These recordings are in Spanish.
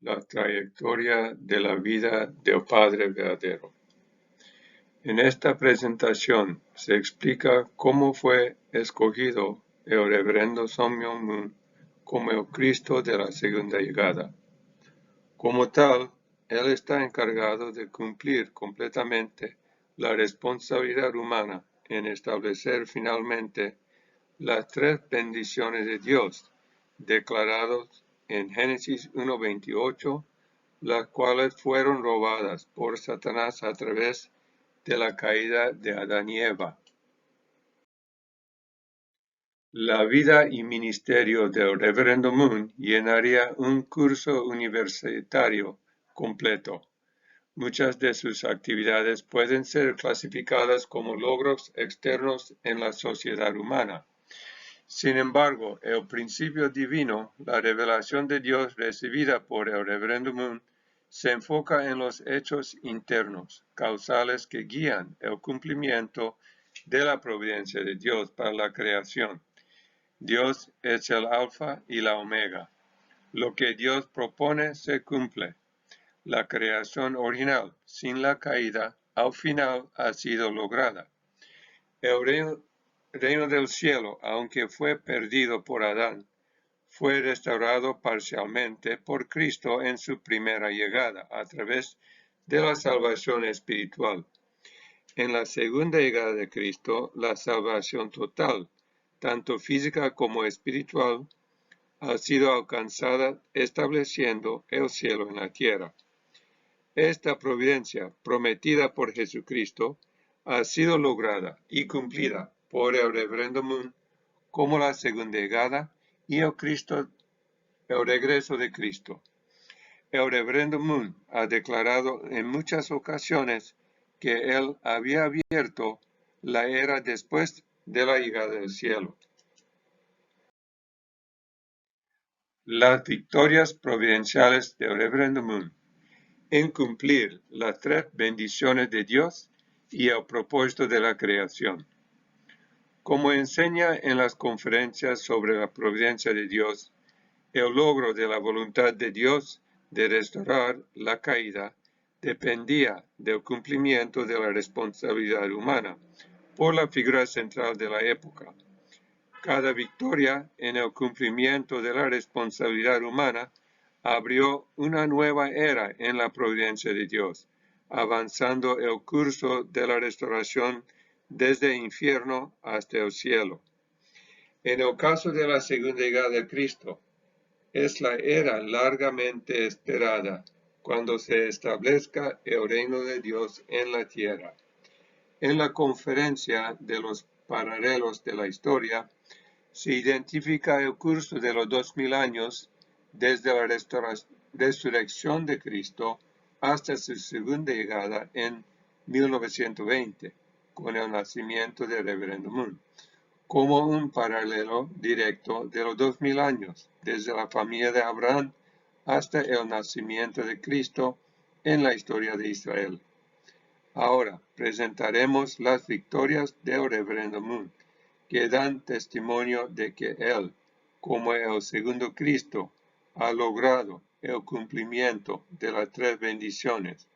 la trayectoria de la vida del Padre verdadero. En esta presentación se explica cómo fue escogido el Reverendo Sun Myung Moon como el Cristo de la segunda llegada. Como tal, él está encargado de cumplir completamente la responsabilidad humana en establecer finalmente las tres bendiciones de Dios declaradas en Génesis 1:28, las cuales fueron robadas por Satanás a través de la caída de Adán y Eva. La vida y ministerio del Reverendo Moon llenaría un curso universitario completo. Muchas de sus actividades pueden ser clasificadas como logros externos en la sociedad humana. Sin embargo, el principio divino, la revelación de Dios recibida por el Reverendo Moon, se enfoca en los hechos internos, causales que guían el cumplimiento de la providencia de Dios para la creación. Dios es el alfa y la omega. Lo que Dios propone se cumple. La creación original, sin la caída, al final ha sido lograda. El reino del cielo, aunque fue perdido por Adán, fue restaurado parcialmente por Cristo en su primera llegada, a través de la salvación espiritual. En la segunda llegada de Cristo, la salvación total, tanto física como espiritual, ha sido alcanzada estableciendo el cielo en la tierra. Esta providencia, prometida por Jesucristo, ha sido lograda y cumplida por el Reverendo Moon como la segunda llegada y el regreso de Cristo. El Reverendo Moon ha declarado en muchas ocasiones que él había abierto la era después de la llegada del cielo. Las victorias providenciales del Reverendo Moon en cumplir las tres bendiciones de Dios y el propósito de la creación. Como enseña en las conferencias sobre la providencia de Dios, el logro de la voluntad de Dios de restaurar la caída dependía del cumplimiento de la responsabilidad humana por la figura central de la época. Cada victoria en el cumplimiento de la responsabilidad humana abrió una nueva era en la providencia de Dios, avanzando el curso de la restauración desde el infierno hasta el cielo. En el caso de la segunda llegada de Cristo, es la era largamente esperada cuando se establezca el reino de Dios en la tierra. En la conferencia de los paralelos de la historia, se identifica el curso de los 2000 años desde la resurrección de Cristo hasta su segunda llegada en 1920, con el nacimiento del Reverendo Moon, como un paralelo directo de los 2000 años, desde la familia de Abraham hasta el nacimiento de Cristo en la historia de Israel. Ahora presentaremos las victorias del Reverendo Moon, que dan testimonio de que él, como el segundo Cristo, ha logrado el cumplimiento de las tres bendiciones.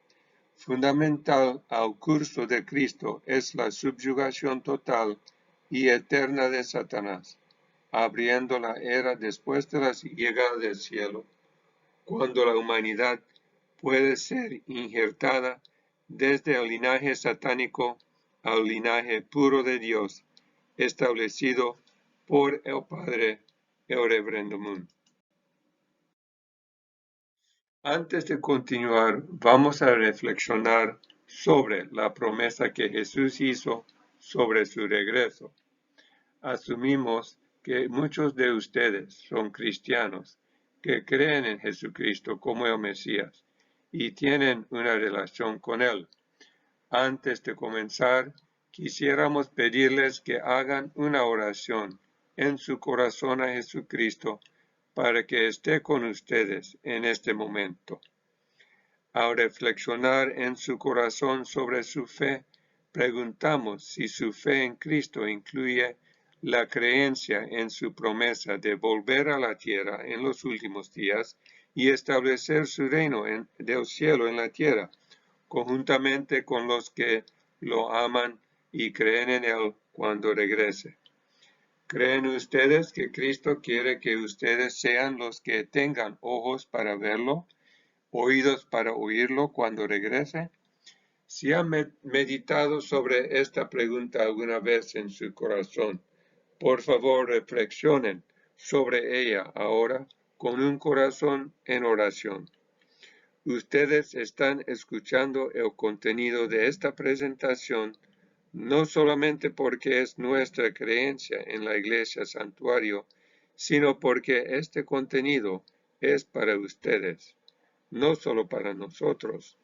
Fundamental al curso de Cristo es la subyugación total y eterna de Satanás, abriendo la era después de la llegada del cielo, cuando la humanidad puede ser injertada desde el linaje satánico al linaje puro de Dios, establecido por el Padre, el Reverendo Moon. Antes de continuar, vamos a reflexionar sobre la promesa que Jesús hizo sobre su regreso. Asumimos que muchos de ustedes son cristianos que creen en Jesucristo como el Mesías y tienen una relación con Él. Antes de comenzar, quisiéramos pedirles que hagan una oración en su corazón a Jesucristo para que esté con ustedes en este momento. Al reflexionar en su corazón sobre su fe, preguntamos si su fe en Cristo incluye la creencia en su promesa de volver a la tierra en los últimos días y establecer su reino del cielo en la tierra, conjuntamente con los que lo aman y creen en él cuando regrese. ¿Creen ustedes que Cristo quiere que ustedes sean los que tengan ojos para verlo, oídos para oírlo cuando regrese? Si han meditado sobre esta pregunta alguna vez en su corazón, por favor reflexionen sobre ella ahora con un corazón en oración. Ustedes están escuchando el contenido de esta presentación no solamente porque es nuestra creencia en la Iglesia Santuario, sino porque este contenido es para ustedes, no solo para nosotros.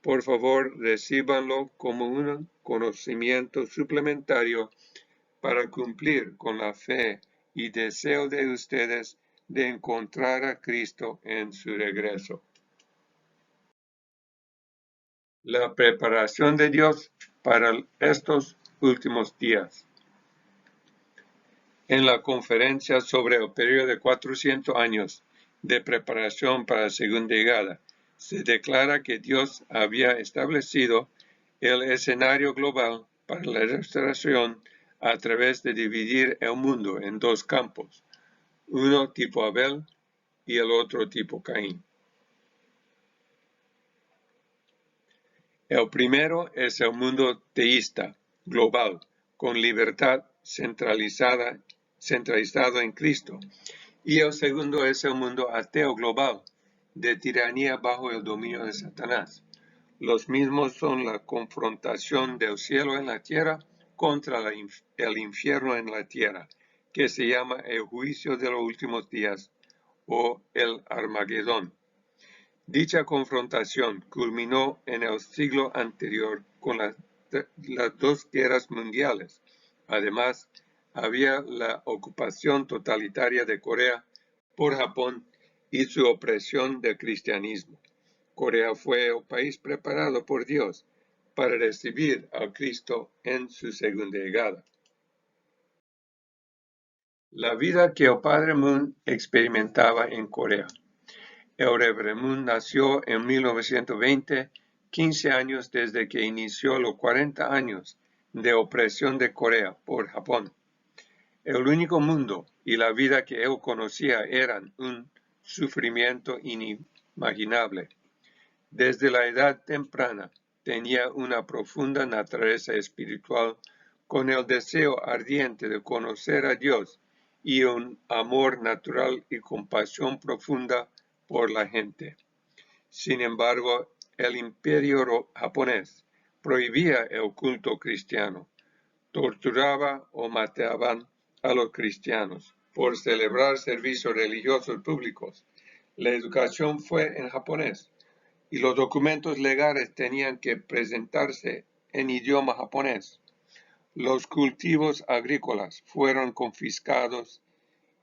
Por favor, recíbanlo como un conocimiento suplementario para cumplir con la fe y deseo de ustedes de encontrar a Cristo en su regreso. La preparación de Dios para estos últimos días. En la conferencia sobre el periodo de 400 años de preparación para la segunda llegada, se declara que Dios había establecido el escenario global para la restauración a través de dividir el mundo en dos campos, uno tipo Abel y el otro tipo Caín. El primero es el mundo teísta, global, con libertad centralizado en Cristo. Y el segundo es el mundo ateo global, de tiranía bajo el dominio de Satanás. Los mismos son la confrontación del cielo en la tierra contra el infierno en la tierra, que se llama el juicio de los últimos días o el Armagedón. Dicha confrontación culminó en el siglo anterior con las dos guerras mundiales. Además, había la ocupación totalitaria de Corea por Japón y su opresión del cristianismo. Corea fue el país preparado por Dios para recibir a Cristo en su segunda llegada. La vida que el Padre Moon experimentaba en Corea. El Reverendo Moon nació en 1920, 15 años desde que inició los 40 años de opresión de Corea por Japón. El único mundo y la vida que él conocía eran un sufrimiento inimaginable. Desde la edad temprana tenía una profunda naturaleza espiritual con el deseo ardiente de conocer a Dios y un amor natural y compasión profunda por la gente. Sin embargo, el imperio japonés prohibía el culto cristiano, torturaba o mataban a los cristianos por celebrar servicios religiosos públicos. La educación fue en japonés y los documentos legales tenían que presentarse en idioma japonés. Los cultivos agrícolas fueron confiscados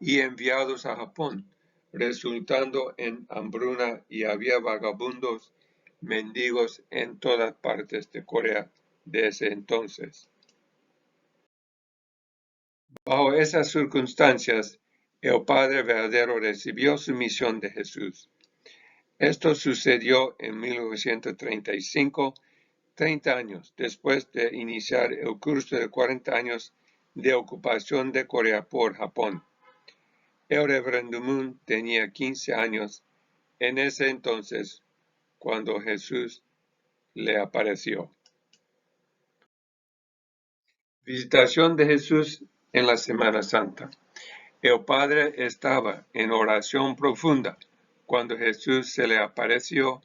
y enviados a Japón, resultando en hambruna, y había vagabundos, mendigos en todas partes de Corea de ese entonces. Bajo esas circunstancias, el Padre verdadero recibió su misión de Jesús. Esto sucedió en 1935, 30 años después de iniciar el curso de 40 años de ocupación de Corea por Japón. El Reverendo Moon tenía 15 años en ese entonces cuando Jesús le apareció. Visitación de Jesús en la Semana Santa. El Padre estaba en oración profunda cuando Jesús se le apareció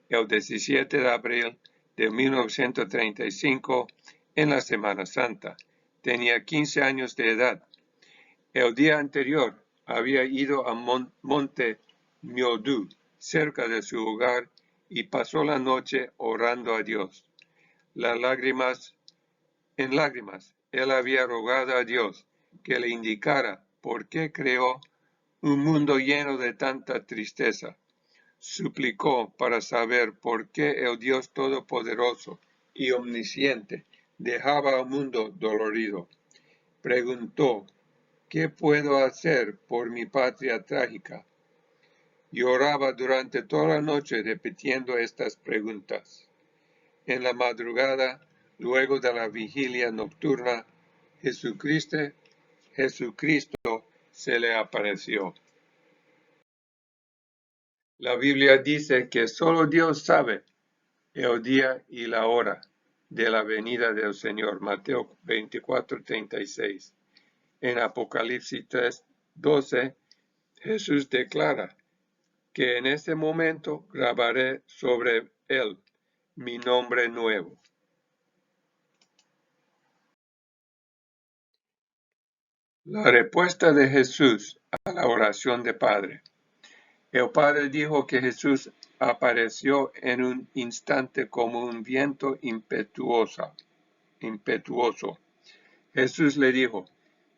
el 17 de abril de 1935 en la Semana Santa. Tenía 15 años de edad. El día anterior había ido a Monte Myeongdong, cerca de su hogar, y pasó la noche orando a Dios. En lágrimas, él había rogado a Dios que le indicara por qué creó un mundo lleno de tanta tristeza. Suplicó para saber por qué el Dios Todopoderoso y Omnisciente dejaba al mundo dolorido. preguntó, ¿qué puedo hacer por mi patria trágica? Lloraba durante toda la noche repitiendo estas preguntas. En la madrugada, luego de la vigilia nocturna, Jesucristo se le apareció. La Biblia dice que solo Dios sabe el día y la hora de la venida del Señor. Mateo 24:36. En Apocalipsis 3:12, Jesús declara que en ese momento grabaré sobre él mi nombre nuevo. La respuesta de Jesús a la oración del Padre. El Padre dijo que Jesús apareció en un instante como un viento impetuoso. Jesús le dijo,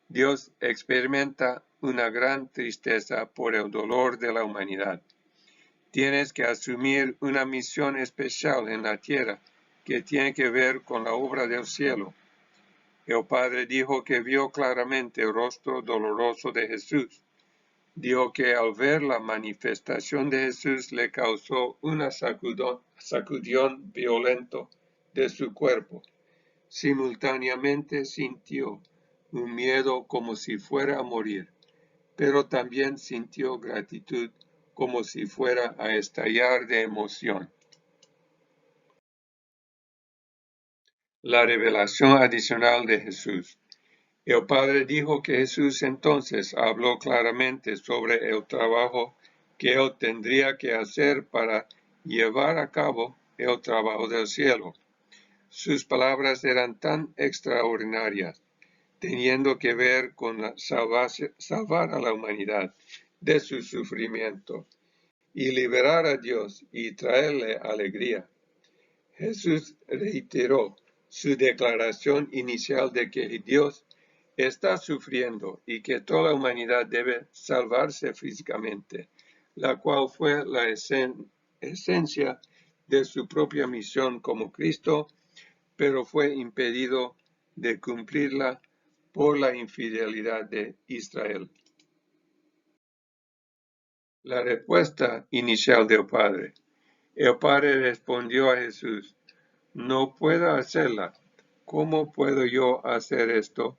Dios experimenta una gran tristeza por el dolor de la humanidad. Tienes que asumir una misión especial en la tierra que tiene que ver con la obra del cielo. El Padre dijo que vio claramente el rostro doloroso de Jesús. Dijo que al ver la manifestación de Jesús le causó una sacudión violento de su cuerpo. Simultáneamente sintió un miedo como si fuera a morir, pero también sintió gratitud como si fuera a estallar de emoción. La revelación adicional de Jesús. El Padre dijo que Jesús entonces habló claramente sobre el trabajo que él tendría que hacer para llevar a cabo el trabajo del cielo. Sus palabras eran tan extraordinarias, teniendo que ver con salvar a la humanidad de su sufrimiento y liberar a Dios y traerle alegría. Jesús reiteró su declaración inicial de que Dios está sufriendo y que toda la humanidad debe salvarse físicamente, la cual fue la esencia de su propia misión como Cristo, pero fue impedido de cumplirla por la infidelidad de Israel. La respuesta inicial del Padre. El Padre respondió a Jesús, no puedo hacerla. ¿Cómo puedo yo hacer esto?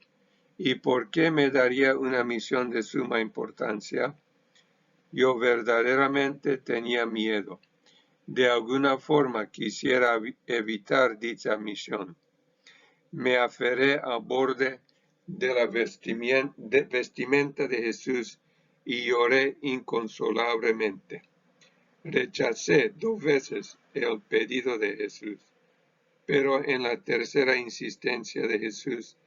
¿Y por qué me daría una misión de suma importancia? Yo verdaderamente tenía miedo. De alguna forma quisiera evitar dicha misión. Me aferré al borde de la vestimenta de Jesús y lloré inconsolablemente. Rechacé 2 veces el pedido de Jesús, pero en la tercera insistencia de Jesús,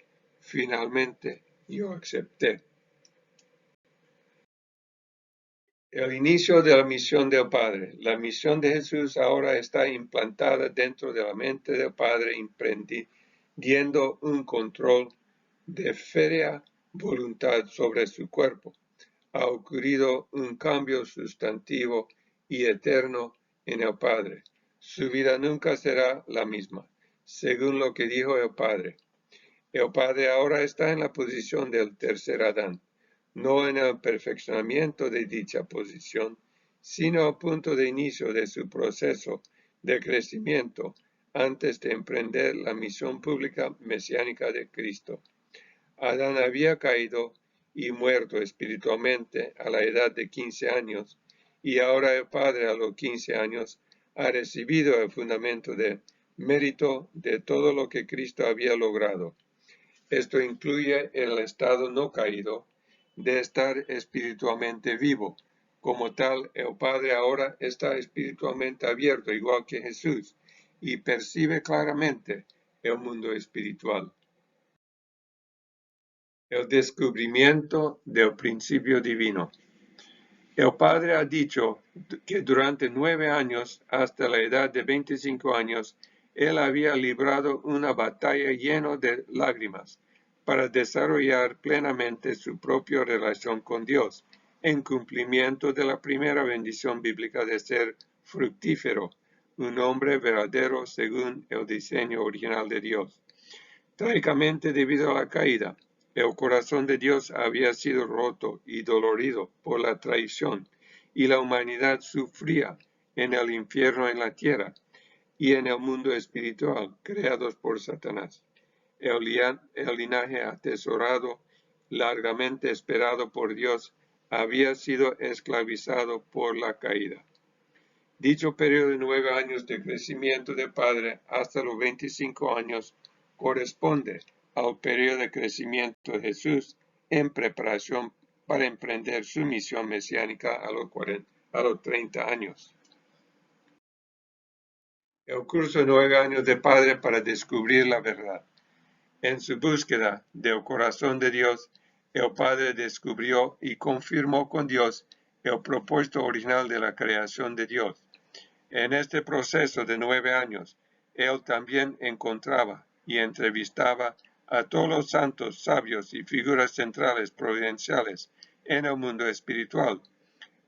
finalmente yo acepté. El inicio de la misión del Padre. La misión de Jesús ahora está implantada dentro de la mente del Padre, emprendiendo un control de férrea voluntad sobre su cuerpo. Ha ocurrido un cambio sustantivo y eterno en el Padre. Su vida nunca será la misma, según lo que dijo el Padre. El Padre ahora está en la posición del tercer Adán, no en el perfeccionamiento de dicha posición, sino al punto de inicio de su proceso de crecimiento antes de emprender la misión pública mesiánica de Cristo. Adán había caído y muerto espiritualmente a la edad de 15 años, y ahora el Padre a los 15 años ha recibido el fundamento de mérito de todo lo que Cristo había logrado. Esto incluye el estado no caído de estar espiritualmente vivo. Como tal, el Padre ahora está espiritualmente abierto, igual que Jesús, y percibe claramente el mundo espiritual. El descubrimiento del principio divino. El Padre ha dicho que durante 9 años, hasta la edad de 25 años, Él había librado una batalla llena de lágrimas para desarrollar plenamente su propia relación con Dios, en cumplimiento de la primera bendición bíblica de ser fructífero, un hombre verdadero según el diseño original de Dios. Trágicamente, debido a la caída, El corazón de Dios había sido roto y dolorido por la traición, y la humanidad sufría en el infierno en la tierra y en el mundo espiritual creados por Satanás. El linaje atesorado, largamente esperado por Dios, había sido esclavizado por la caída. Dicho periodo de 9 años de crecimiento del Padre hasta los 25 años corresponde al periodo de crecimiento de Jesús en preparación para emprender su misión mesiánica a los 30 años. El curso de 9 años del Padre para descubrir la verdad. En su búsqueda del corazón de Dios, el Padre descubrió y confirmó con Dios el propósito original de la creación de Dios. En este proceso de 9 años, él también encontraba y entrevistaba a todos los santos, sabios y figuras centrales providenciales en el mundo espiritual.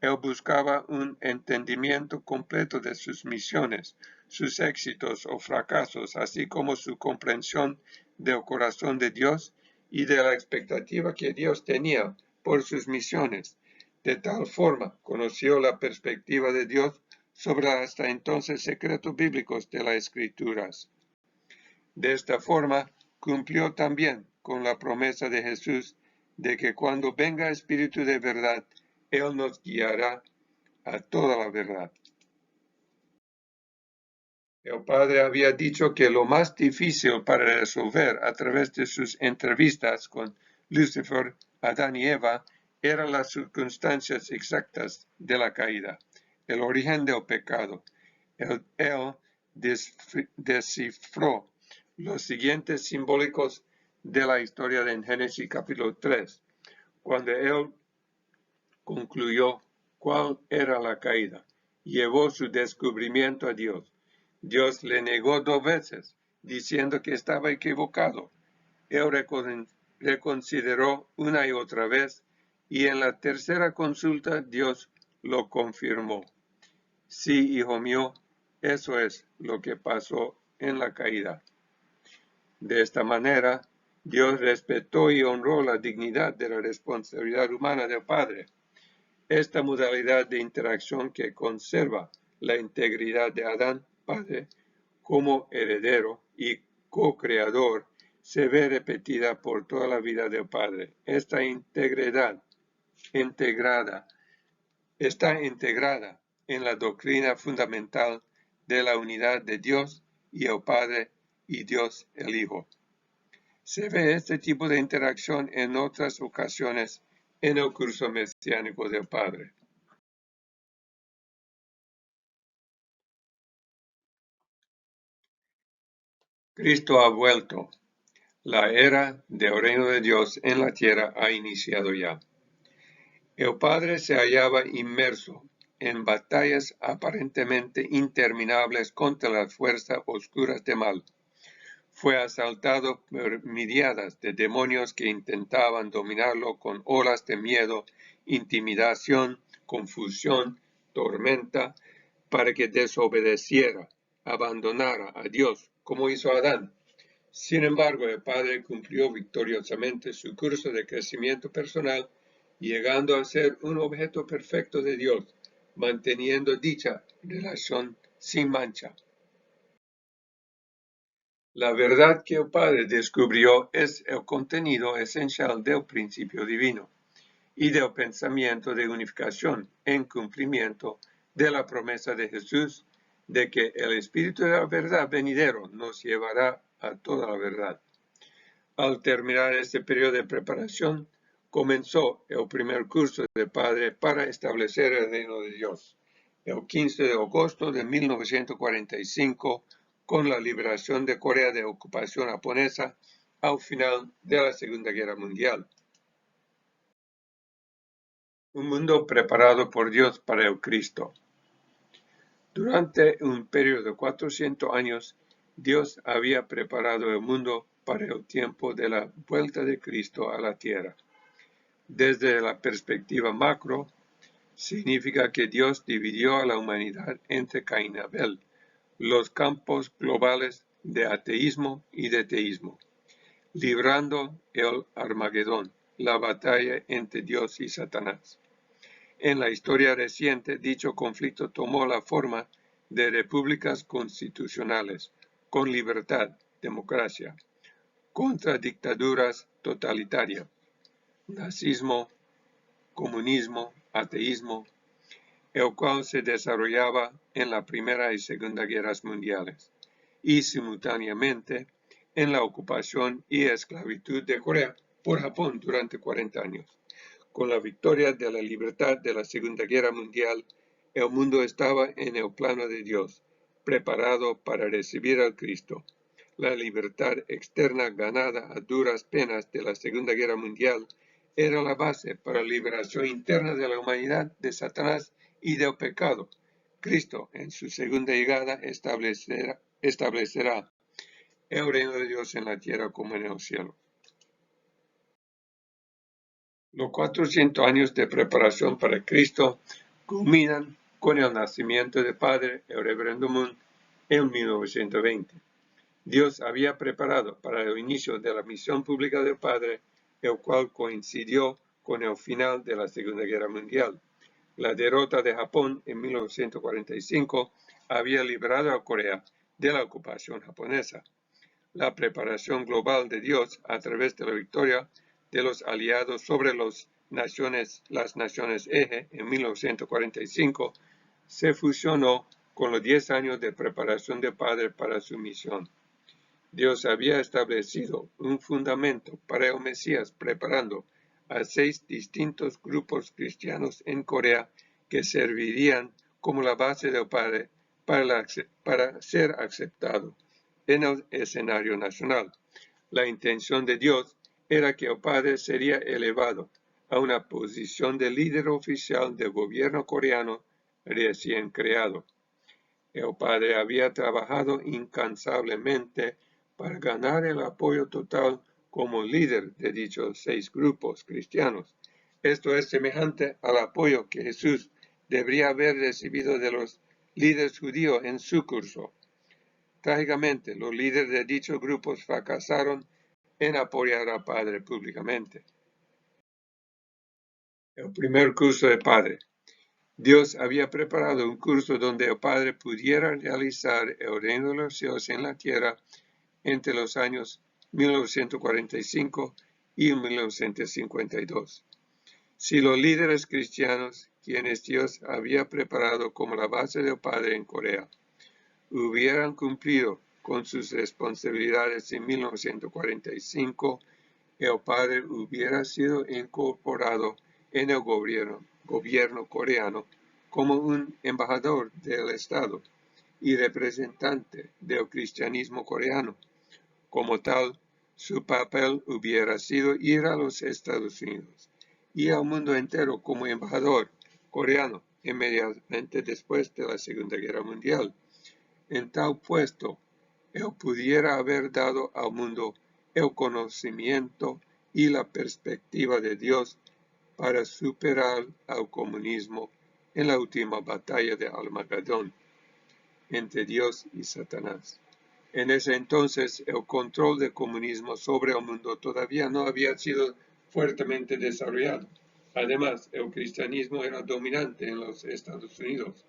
Él buscaba un entendimiento completo de sus misiones, sus éxitos o fracasos, así como su comprensión del corazón de Dios y de la expectativa que Dios tenía por sus misiones. De tal forma, conoció la perspectiva de Dios sobre hasta entonces secretos bíblicos de las Escrituras. De esta forma, cumplió también con la promesa de Jesús de que cuando venga Espíritu de verdad, Él nos guiará a toda la verdad. El Padre había dicho que lo más difícil para resolver a través de sus entrevistas con Lucifer, Adán y Eva eran las circunstancias exactas de la caída, el origen del pecado. Él descifró los siguientes simbólicos de la historia de Génesis capítulo 3, cuando él concluyó cuál era la caída. Llevó su descubrimiento a Dios. Dios le negó 2 veces, diciendo que estaba equivocado. Él reconsideró una y otra vez, y en la tercera consulta Dios lo confirmó. Sí, hijo mío, eso es lo que pasó en la caída. De esta manera, Dios respetó y honró la dignidad de la responsabilidad humana del Padre. Esta modalidad de interacción que conserva la integridad de Adán, Padre, como heredero y co-creador, se ve repetida por toda la vida del Padre. Esta integridad está integrada en la doctrina fundamental de la unidad de Dios y el Padre y Dios el Hijo. Se ve este tipo de interacción en otras ocasiones en el curso mesiánico del Padre. Cristo ha vuelto. La era del reino de Dios en la tierra ha iniciado ya. El Padre se hallaba inmerso en batallas aparentemente interminables contra las fuerzas oscuras de mal. Fue asaltado por miriadas de demonios que intentaban dominarlo con olas de miedo, intimidación, confusión, tormenta, para que desobedeciera, abandonara a Dios, como hizo Adán. Sin embargo, el Padre cumplió victoriosamente su curso de crecimiento personal, llegando a ser un objeto perfecto de Dios, manteniendo dicha relación sin mancha. La verdad que el Padre descubrió es el contenido esencial del principio divino y del pensamiento de unificación en cumplimiento de la promesa de Jesús de que el Espíritu de la verdad venidero nos llevará a toda la verdad. Al terminar este periodo de preparación, comenzó el primer curso del Padre para establecer el reino de Dios, el 15 de agosto de 1945, con la liberación de Corea de ocupación japonesa al final de la Segunda Guerra Mundial. Un mundo preparado por Dios para el Cristo. Durante un periodo de 400 años, Dios había preparado el mundo para el tiempo de la vuelta de Cristo a la tierra. Desde la perspectiva macro, significa que Dios dividió a la humanidad entre Caín y Abel, los campos globales de ateísmo y de teísmo. librando el Armagedón, la batalla entre Dios y Satanás. En la historia reciente, dicho conflicto tomó la forma de repúblicas constitucionales, con libertad, democracia, contra dictaduras totalitarias, nazismo, comunismo, ateísmo, el cual se desarrollaba en la Primera y Segunda Guerras Mundiales, y simultáneamente en la ocupación y esclavitud de Corea por Japón durante 40 años. Con la victoria de la libertad de la Segunda Guerra Mundial, el mundo estaba en el plano de Dios, preparado para recibir al Cristo. La libertad externa ganada a duras penas de la Segunda Guerra Mundial era la base para la liberación interna de la humanidad de Satanás y del pecado. Cristo, en su segunda llegada, establecerá el reino de Dios en la tierra como en el cielo. Los 400 años de preparación para Cristo culminan con el nacimiento del Padre, el Reverendo Moon, en 1920. Dios había preparado para el inicio de la misión pública del Padre, el cual coincidió con el final de la Segunda Guerra Mundial. La derrota de Japón en 1945 había librado a Corea de la ocupación japonesa. La preparación global de Dios a través de la victoria de los aliados sobre las naciones eje en 1945 se fusionó con los 10 años de preparación del Padre para su misión. Dios había establecido un fundamento para el Mesías preparando a 6 distintos grupos cristianos en Corea que servirían como la base del Padre para ser aceptado en el escenario nacional. La intención de Dios era que el Padre sería elevado a una posición de líder oficial del gobierno coreano recién creado. El Padre había trabajado incansablemente para ganar el apoyo total como líder de dichos 6 grupos cristianos. Esto es semejante al apoyo que Jesús debería haber recibido de los líderes judíos en su curso. Trágicamente, los líderes de dichos grupos fracasaron en apoyar al Padre públicamente. El primer curso de Padre. Dios había preparado un curso donde el Padre pudiera realizar el reino de los cielos en la tierra entre los años 1945 y 1952. Si los líderes cristianos, quienes Dios había preparado como la base del Padre en Corea, hubieran cumplido con sus responsabilidades en 1945, el Padre hubiera sido incorporado en el gobierno coreano como un embajador del Estado y representante del cristianismo coreano. Como tal, su papel hubiera sido ir a los Estados Unidos y al mundo entero como embajador coreano inmediatamente después de la Segunda Guerra Mundial. En tal puesto, él pudiera haber dado al mundo el conocimiento y la perspectiva de Dios para superar al comunismo en la última batalla de Armagedón entre Dios y Satanás. En ese entonces, el control del comunismo sobre el mundo todavía no había sido fuertemente desarrollado. Además, el cristianismo era dominante en los Estados Unidos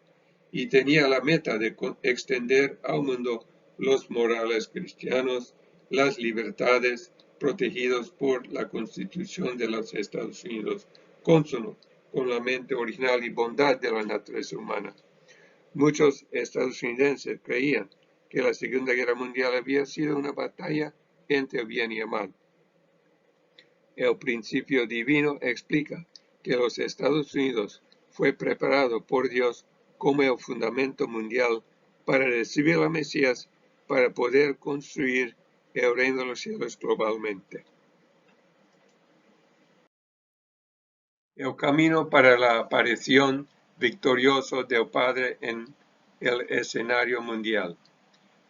y tenía la meta de extender al mundo los morales cristianos, las libertades protegidos por la Constitución de los Estados Unidos, consono con la mente original y bondad de la naturaleza humana. Muchos estadounidenses creían que la Segunda Guerra Mundial había sido una batalla entre el bien y el mal. El principio divino explica que los Estados Unidos fue preparado por Dios como el fundamento mundial para recibir al Mesías para poder construir el reino de los cielos globalmente. El camino para la aparición victoriosa del Padre en el escenario mundial.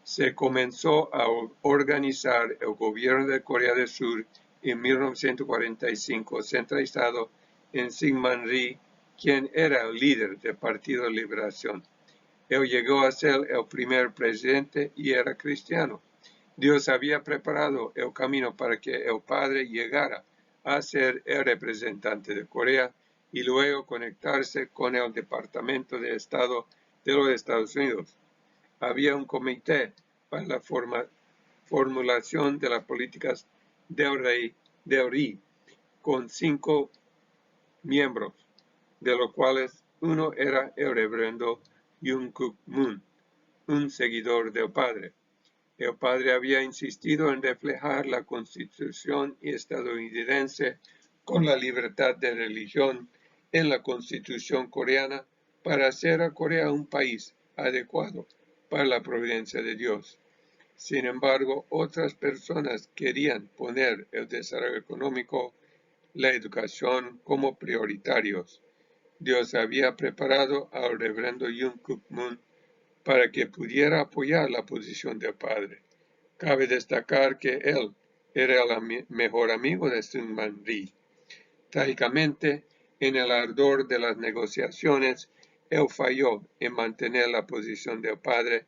Se comenzó a organizar el gobierno de Corea del Sur en 1945, centralizado en Syngman Rhee, quien era el líder del Partido de Liberación. Él llegó a ser el primer presidente y era cristiano. Dios había preparado el camino para que el Padre llegara a ser el representante de Corea y luego conectarse con el Departamento de Estado de los Estados Unidos. Había un comité para la formulación de las políticas del RI con 5 miembros, de los cuales uno era el reverendo Jung-Kook Moon, un seguidor del Padre. El Padre había insistido en reflejar la Constitución estadounidense con la libertad de religión en la Constitución coreana para hacer a Corea un país adecuado para la providencia de Dios. Sin embargo, otras personas querían poner el desarrollo económico, la educación como prioritarios. Dios había preparado al reverendo Jung-Kook Moon para que pudiera apoyar la posición del Padre. Cabe destacar que él era el mejor amigo de Seung-Man Rhee. Trágicamente, en el ardor de las negociaciones, él falló en mantener la posición del Padre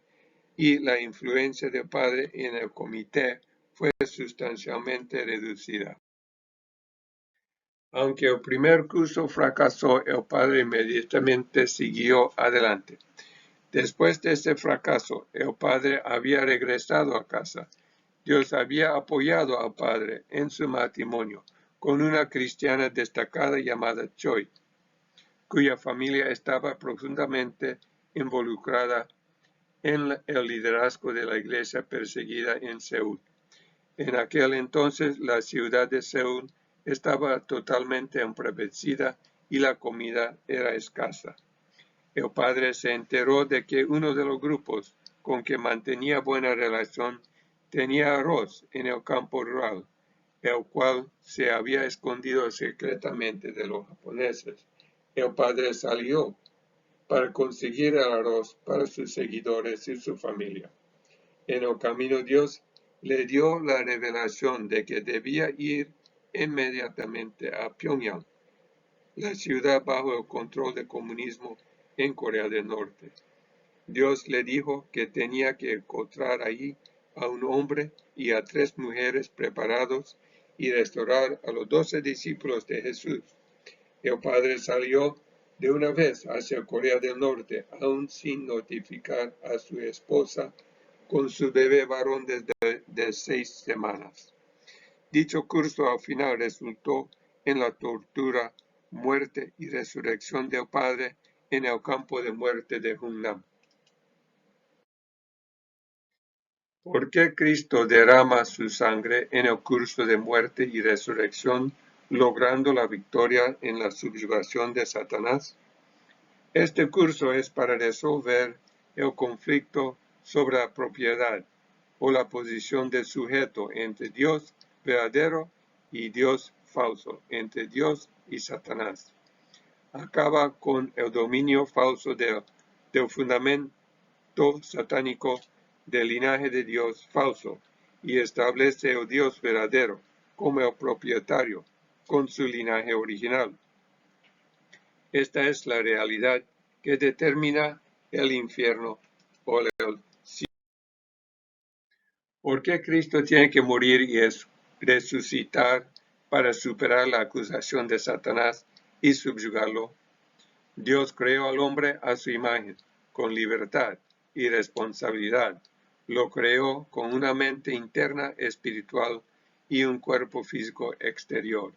y la influencia del Padre en el comité fue sustancialmente reducida. Aunque el primer curso fracasó, el Padre inmediatamente siguió adelante. Después de ese fracaso, el Padre había regresado a casa. Dios había apoyado al Padre en su matrimonio con una cristiana destacada llamada Choi, cuya familia estaba profundamente involucrada en el liderazgo de la iglesia perseguida en Seúl. En aquel entonces la ciudad de Seúl estaba totalmente empobrecida y la comida era escasa. El Padre se enteró de que uno de los grupos con que mantenía buena relación tenía arroz en el campo rural, el cual se había escondido secretamente de los japoneses. El Padre salió para conseguir el arroz para sus seguidores y su familia. En el camino Dios le dio la revelación de que debía ir inmediatamente a Pyongyang, la ciudad bajo el control del comunismo en Corea del Norte. Dios le dijo que tenía que encontrar allí a un hombre y a 3 mujeres preparados y restaurar a los 12 discípulos de Jesús. El Padre salió de una vez hacia Corea del Norte, aún sin notificar a su esposa, con su bebé varón de 6 semanas. Dicho curso al final resultó en la tortura, muerte y resurrección del Padre en el campo de muerte de Hungnam. ¿Por qué Cristo derrama su sangre en el curso de muerte y resurrección, logrando la victoria en la subyugación de Satanás? Este curso es para resolver el conflicto sobre la propiedad o la posición del sujeto entre Dios verdadero y Dios falso, entre Dios y Satanás. Acaba con el dominio falso del fundamento satánico del linaje de Dios falso y establece el Dios verdadero como el propietario con su linaje original. Esta es la realidad que determina el infierno o el cielo. ¿Por qué Cristo tiene que morir y resucitar para superar la acusación de Satanás y subyugarlo? Dios creó al hombre a su imagen, con libertad y responsabilidad. Lo creó con una mente interna espiritual y un cuerpo físico exterior.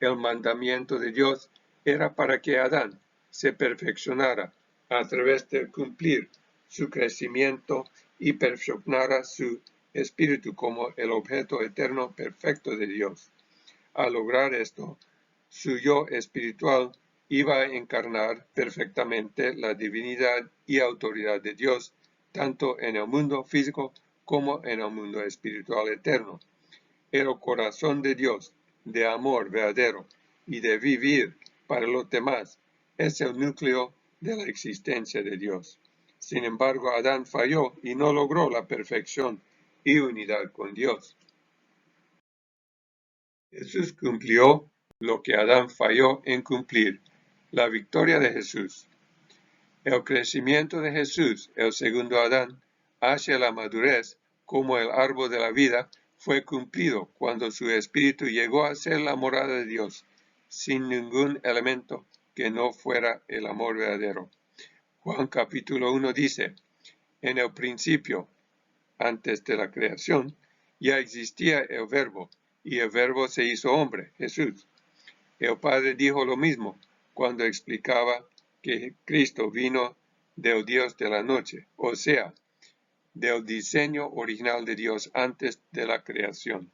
El mandamiento de Dios era para que Adán se perfeccionara a través de cumplir su crecimiento y perfeccionara su espíritu como el objeto eterno perfecto de Dios. Al lograr esto, su yo espiritual iba a encarnar perfectamente la divinidad y autoridad de Dios, tanto en el mundo físico como en el mundo espiritual eterno. El corazón de Dios, de amor verdadero y de vivir para los demás, es el núcleo de la existencia de Dios. Sin embargo, Adán falló y no logró la perfección y unidad con Dios. Jesús cumplió lo que Adán falló en cumplir, la victoria de Jesús. El crecimiento de Jesús, el segundo Adán, hacia la madurez, como el árbol de la vida, fue cumplido cuando su espíritu llegó a ser la morada de Dios, sin ningún elemento que no fuera el amor verdadero. Juan capítulo 1 dice, en el principio, antes de la creación, ya existía el verbo, y el verbo se hizo hombre, Jesús. El Padre dijo lo mismo cuando explicaba que Cristo vino del Dios de la noche, o sea, del diseño original de Dios antes de la creación.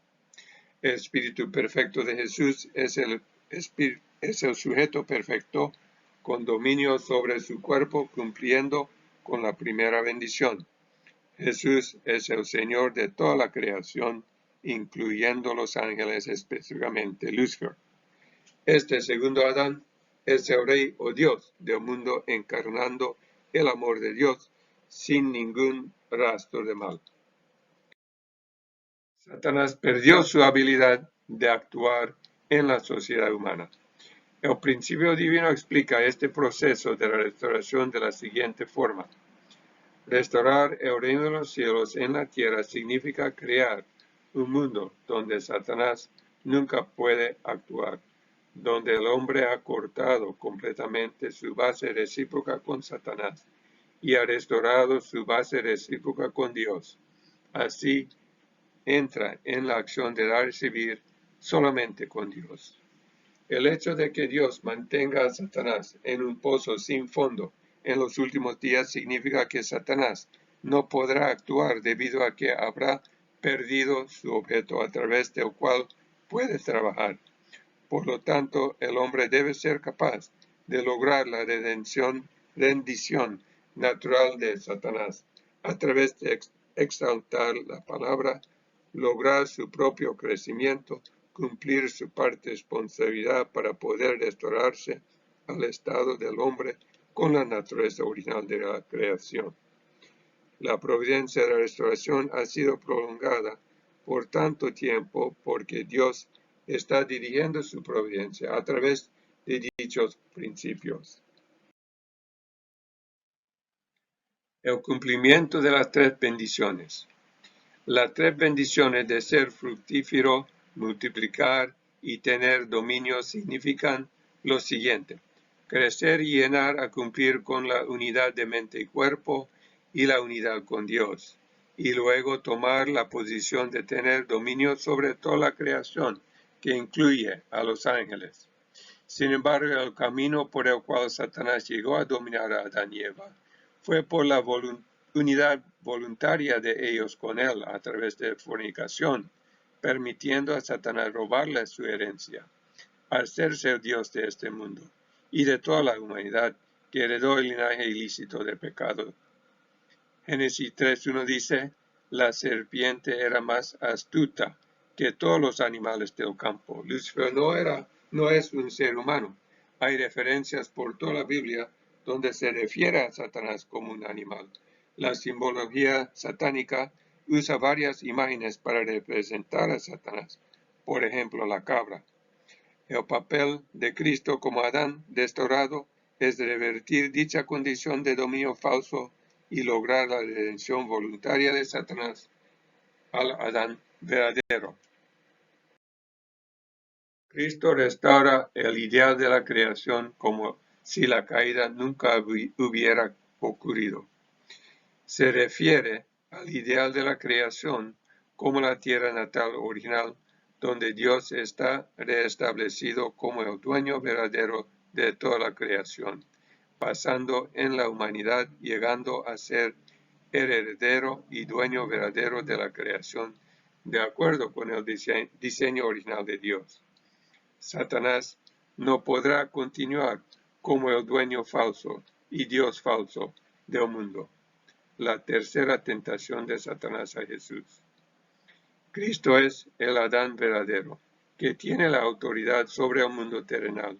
El Espíritu perfecto de Jesús es el sujeto perfecto con dominio sobre su cuerpo, cumpliendo con la primera bendición. Jesús es el Señor de toda la creación, incluyendo los ángeles, específicamente Lucifer. Este segundo Adán es el Rey o Dios del mundo, encarnando el amor de Dios sin ningún rastro de mal. Satanás perdió su habilidad de actuar en la sociedad humana. El principio divino explica este proceso de la restauración de la siguiente forma. Restaurar el reino de los cielos en la tierra significa crear un mundo donde Satanás nunca puede actuar, donde el hombre ha cortado completamente su base recíproca con Satanás y ha restaurado su base recíproca con Dios. Así, entra en la acción de dar y recibir solamente con Dios. El hecho de que Dios mantenga a Satanás en un pozo sin fondo en los últimos días significa que Satanás no podrá actuar debido a que habrá perdido su objeto a través del cual puede trabajar. Por lo tanto, el hombre debe ser capaz de lograr la rendición natural de Satanás a través de exaltar la palabra, lograr su propio crecimiento, cumplir su parte de responsabilidad para poder restaurarse al estado del hombre con la naturaleza original de la creación. La providencia de la restauración ha sido prolongada por tanto tiempo porque Dios está dirigiendo su providencia a través de dichos principios. El cumplimiento de las tres bendiciones. Las tres bendiciones de ser fructífero, multiplicar y tener dominio significan lo siguiente: crecer y llenar a cumplir con la unidad de mente y cuerpo y la unidad con Dios, y luego tomar la posición de tener dominio sobre toda la creación, que incluye a los ángeles. Sin embargo, el camino por el cual Satanás llegó a dominar a Adán y Eva fue por la unidad voluntaria de ellos con él a través de fornicación, permitiendo a Satanás robarle su herencia, al serse el Dios de este mundo y de toda la humanidad que heredó el linaje ilícito de pecado. Génesis 3:1 dice, la serpiente era más astuta que todos los animales del campo. Lucifer no es un ser humano. Hay referencias por toda la Biblia donde se refiere a Satanás como un animal. La simbología satánica usa varias imágenes para representar a Satanás. Por ejemplo, la cabra. El papel de Cristo como Adán restaurado es revertir dicha condición de dominio falso y lograr la redención voluntaria de Satanás al Adán verdadero. Cristo restaura el ideal de la creación como si la caída nunca hubiera ocurrido. Se refiere al ideal de la creación como la tierra natal original, donde Dios está reestablecido como el dueño verdadero de toda la creación, pasando en la humanidad, llegando a ser heredero y dueño verdadero de la creación, de acuerdo con el diseño original de Dios. Satanás no podrá continuar como el dueño falso y Dios falso del mundo. La tercera tentación de Satanás a Jesús. Cristo es el Adán verdadero, que tiene la autoridad sobre el mundo terrenal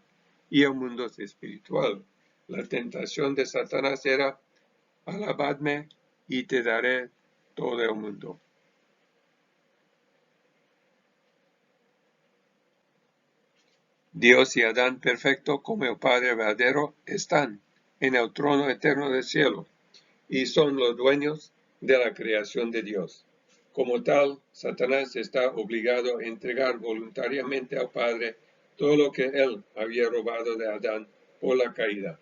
y el mundo espiritual. La tentación de Satanás era, alabadme y te daré todo el mundo. Dios y Adán perfecto como el Padre verdadero están en el trono eterno del cielo y son los dueños de la creación de Dios. Como tal, Satanás está obligado a entregar voluntariamente al Padre todo lo que él había robado de Adán por la caída.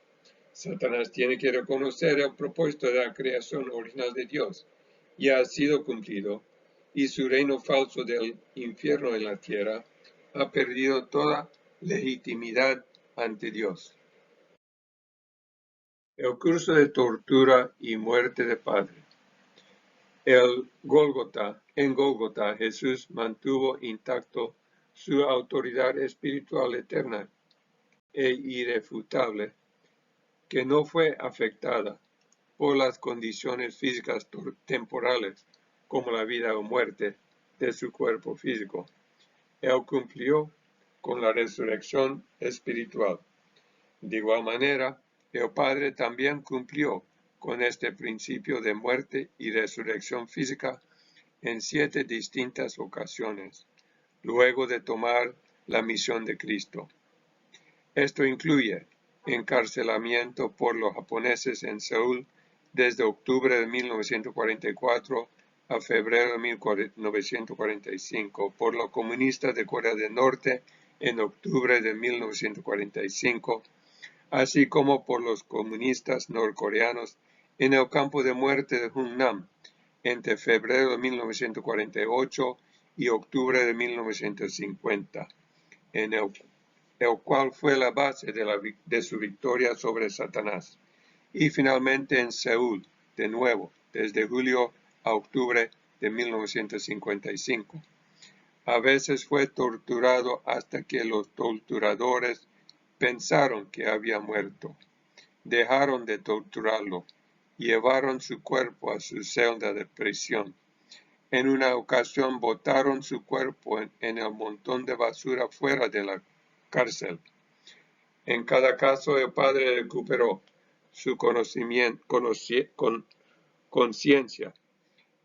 Satanás tiene que reconocer el propósito de la creación original de Dios, ya ha sido cumplido, y su reino falso del infierno en la tierra ha perdido toda legitimidad ante Dios. El curso de tortura y muerte del Padre. En Gólgota, Jesús mantuvo intacto su autoridad espiritual eterna e irrefutable, que no fue afectada por las condiciones físicas temporales, como la vida o muerte de su cuerpo físico. Él cumplió con la resurrección espiritual. De igual manera, el Padre también cumplió con este principio de muerte y resurrección física en 7 distintas ocasiones, luego de tomar la misión de Cristo. Esto incluye encarcelamiento por los japoneses en Seúl desde octubre de 1944 a febrero de 1945, por los comunistas de Corea del Norte en octubre de 1945, así como por los comunistas norcoreanos en el campo de muerte de Hungnam entre febrero de 1948 y octubre de 1950, en el cual fue la base de su victoria sobre Satanás. Y finalmente en Seúl, de nuevo, desde julio a octubre de 1955. A veces fue torturado hasta que los torturadores pensaron que había muerto. Dejaron de torturarlo, llevaron su cuerpo a su celda de prisión. En una ocasión botaron su cuerpo en el montón de basura fuera de la cárcel. En cada caso el Padre recuperó su conciencia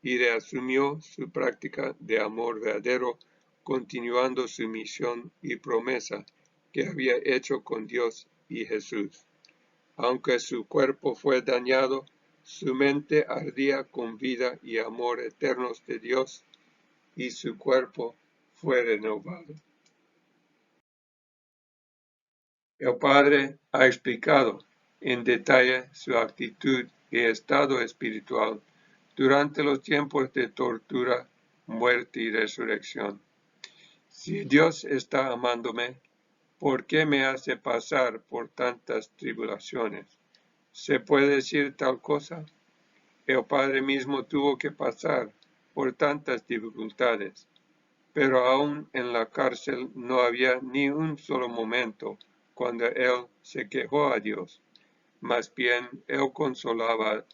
y reasumió su práctica de amor verdadero, continuando su misión y promesa que había hecho con Dios y Jesús. Aunque su cuerpo fue dañado, su mente ardía con vida y amor eternos de Dios, y su cuerpo fue renovado. El Padre ha explicado en detalle su actitud y estado espiritual durante los tiempos de tortura, muerte y resurrección. Si Dios está amándome, ¿por qué me hace pasar por tantas tribulaciones? ¿Se puede decir tal cosa? El Padre mismo tuvo que pasar por tantas dificultades, pero aún en la cárcel no había ni un solo momento cuando él se quejó a Dios. Más bien, él consolaba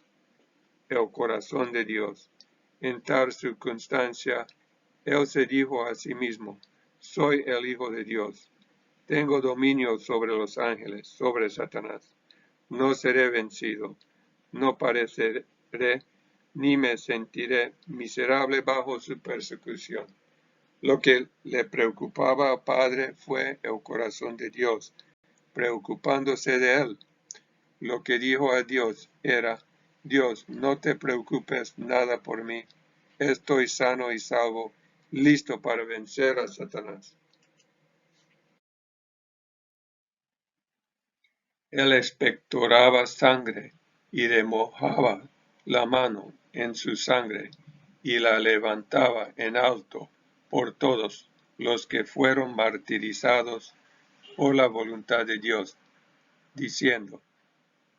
el corazón de Dios. En tal circunstancia, él se dijo a sí mismo: soy el Hijo de Dios. Tengo dominio sobre los ángeles, sobre Satanás. No seré vencido. No pareceré ni me sentiré miserable bajo su persecución. Lo que le preocupaba al Padre fue el corazón de Dios, preocupándose de él. Lo que dijo a Dios era: Dios, no te preocupes nada por mí. Estoy sano y salvo, listo para vencer a Satanás. Él expectoraba sangre y remojaba la mano en su sangre y la levantaba en alto por todos los que fueron martirizados por la voluntad de Dios, diciendo: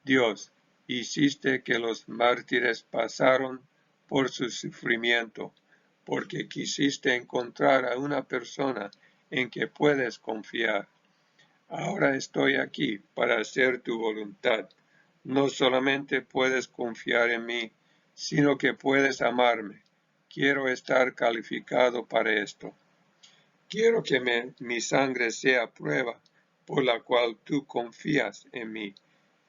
Dios, hiciste que los mártires pasaron por su sufrimiento, porque quisiste encontrar a una persona en que puedes confiar. Ahora estoy aquí para hacer tu voluntad. No solamente puedes confiar en mí, sino que puedes amarme. Quiero estar calificado para esto. Quiero que mi sangre sea prueba por la cual tú confías en mí,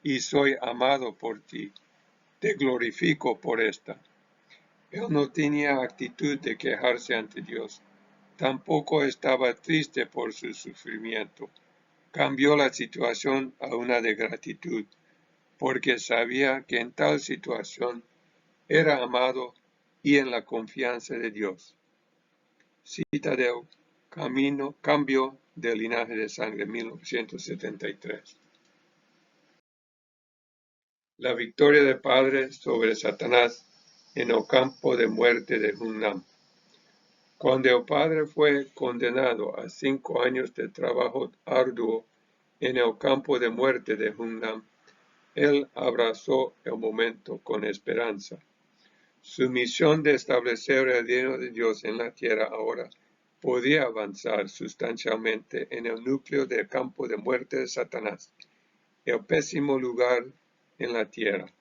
y soy amado por ti. Te glorifico por esta. Él no tenía actitud de quejarse ante Dios. Tampoco estaba triste por su sufrimiento. Cambió la situación a una de gratitud, porque sabía que en tal situación era amado y en la confianza de Dios. Cita del Cambio de linaje de sangre, 1973. La victoria del Padre sobre Satanás en el campo de muerte de Hunnam. Cuando el Padre fue condenado a 5 años de trabajo arduo en el campo de muerte de Hunnam, él abrazó el momento con esperanza. Su misión de establecer el reino de Dios en la tierra ahora podía avanzar sustancialmente en el núcleo del campo de muerte de Satanás, el pésimo lugar en la tierra.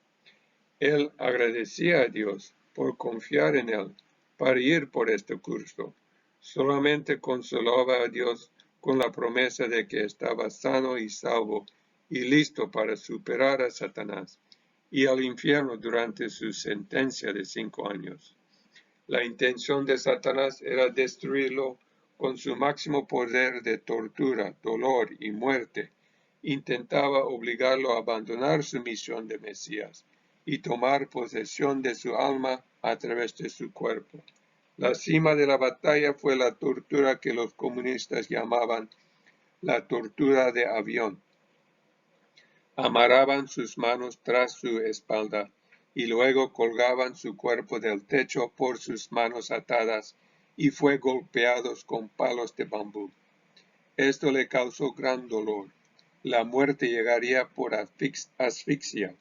Él agradecía a Dios por confiar en él para ir por este curso. Solamente consolaba a Dios con la promesa de que estaba sano y salvo y listo para superar a Satanás y al infierno durante su sentencia de 5 años. La intención de Satanás era destruirlo con su máximo poder de tortura, dolor y muerte. Intentaba obligarlo a abandonar su misión de Mesías y tomar posesión de su alma a través de su cuerpo. La cima de la batalla fue la tortura que los comunistas llamaban la tortura de avión. Amarraban sus manos tras su espalda y luego colgaban su cuerpo del techo por sus manos atadas y fue golpeado con palos de bambú. Esto le causó gran dolor. La muerte llegaría por asfixia,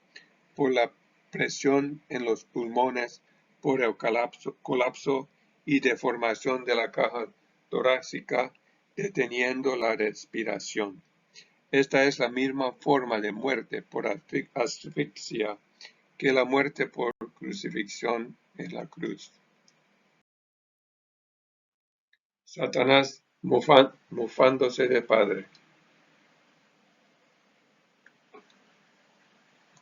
por la presión en los pulmones, por el colapso y deformación de la caja torácica, deteniendo la respiración. Esta es la misma forma de muerte por asfixia que la muerte por crucifixión en la cruz. Satanás mofándose de Padre.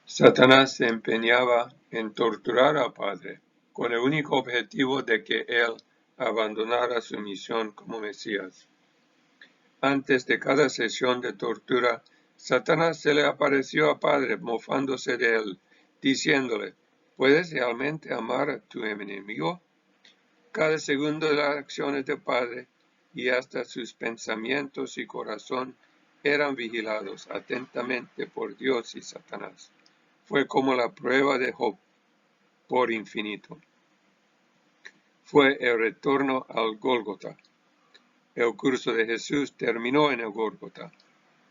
Satanás se empeñaba en torturar al Padre con el único objetivo de que él abandonara su misión como Mesías. Antes de cada sesión de tortura, Satanás se le apareció al Padre mofándose de él, diciéndole: ¿puedes realmente amar a tu enemigo? Cada segundo de las acciones del Padre y hasta sus pensamientos y corazón eran vigilados atentamente por Dios y Satanás. Fue como la prueba de Job, por infinito. Fue el retorno al Gólgota. El curso de Jesús terminó en el Gólgota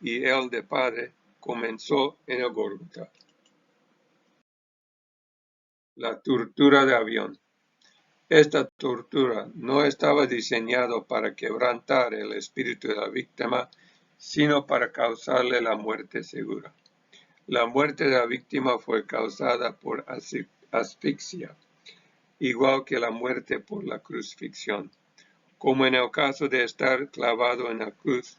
y el de Padre comenzó en el Gólgota. La tortura de avión. Esta tortura no estaba diseñada para quebrantar el espíritu de la víctima, sino para causarle la muerte segura. La muerte de la víctima fue causada por asfixia, igual que la muerte por la crucifixión. Como en el caso de estar clavado en la cruz,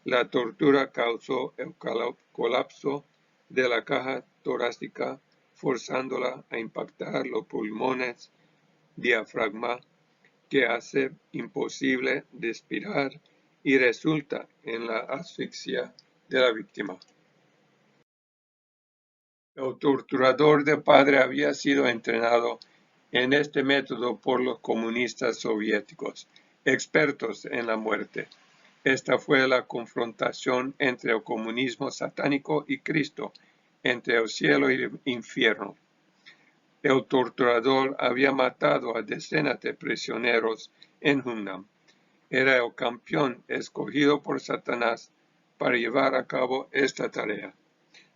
la tortura causó el colapso de la caja torácica, forzándola a impactar los pulmones, diafragma, que hace imposible respirar y resulta en la asfixia de la víctima. El torturador de Padre había sido entrenado en este método por los comunistas soviéticos, expertos en la muerte. Esta fue la confrontación entre el comunismo satánico y Cristo, entre el cielo y el infierno. El torturador había matado a decenas de prisioneros en Hunnam. Era el campeón escogido por Satanás para llevar a cabo esta tarea.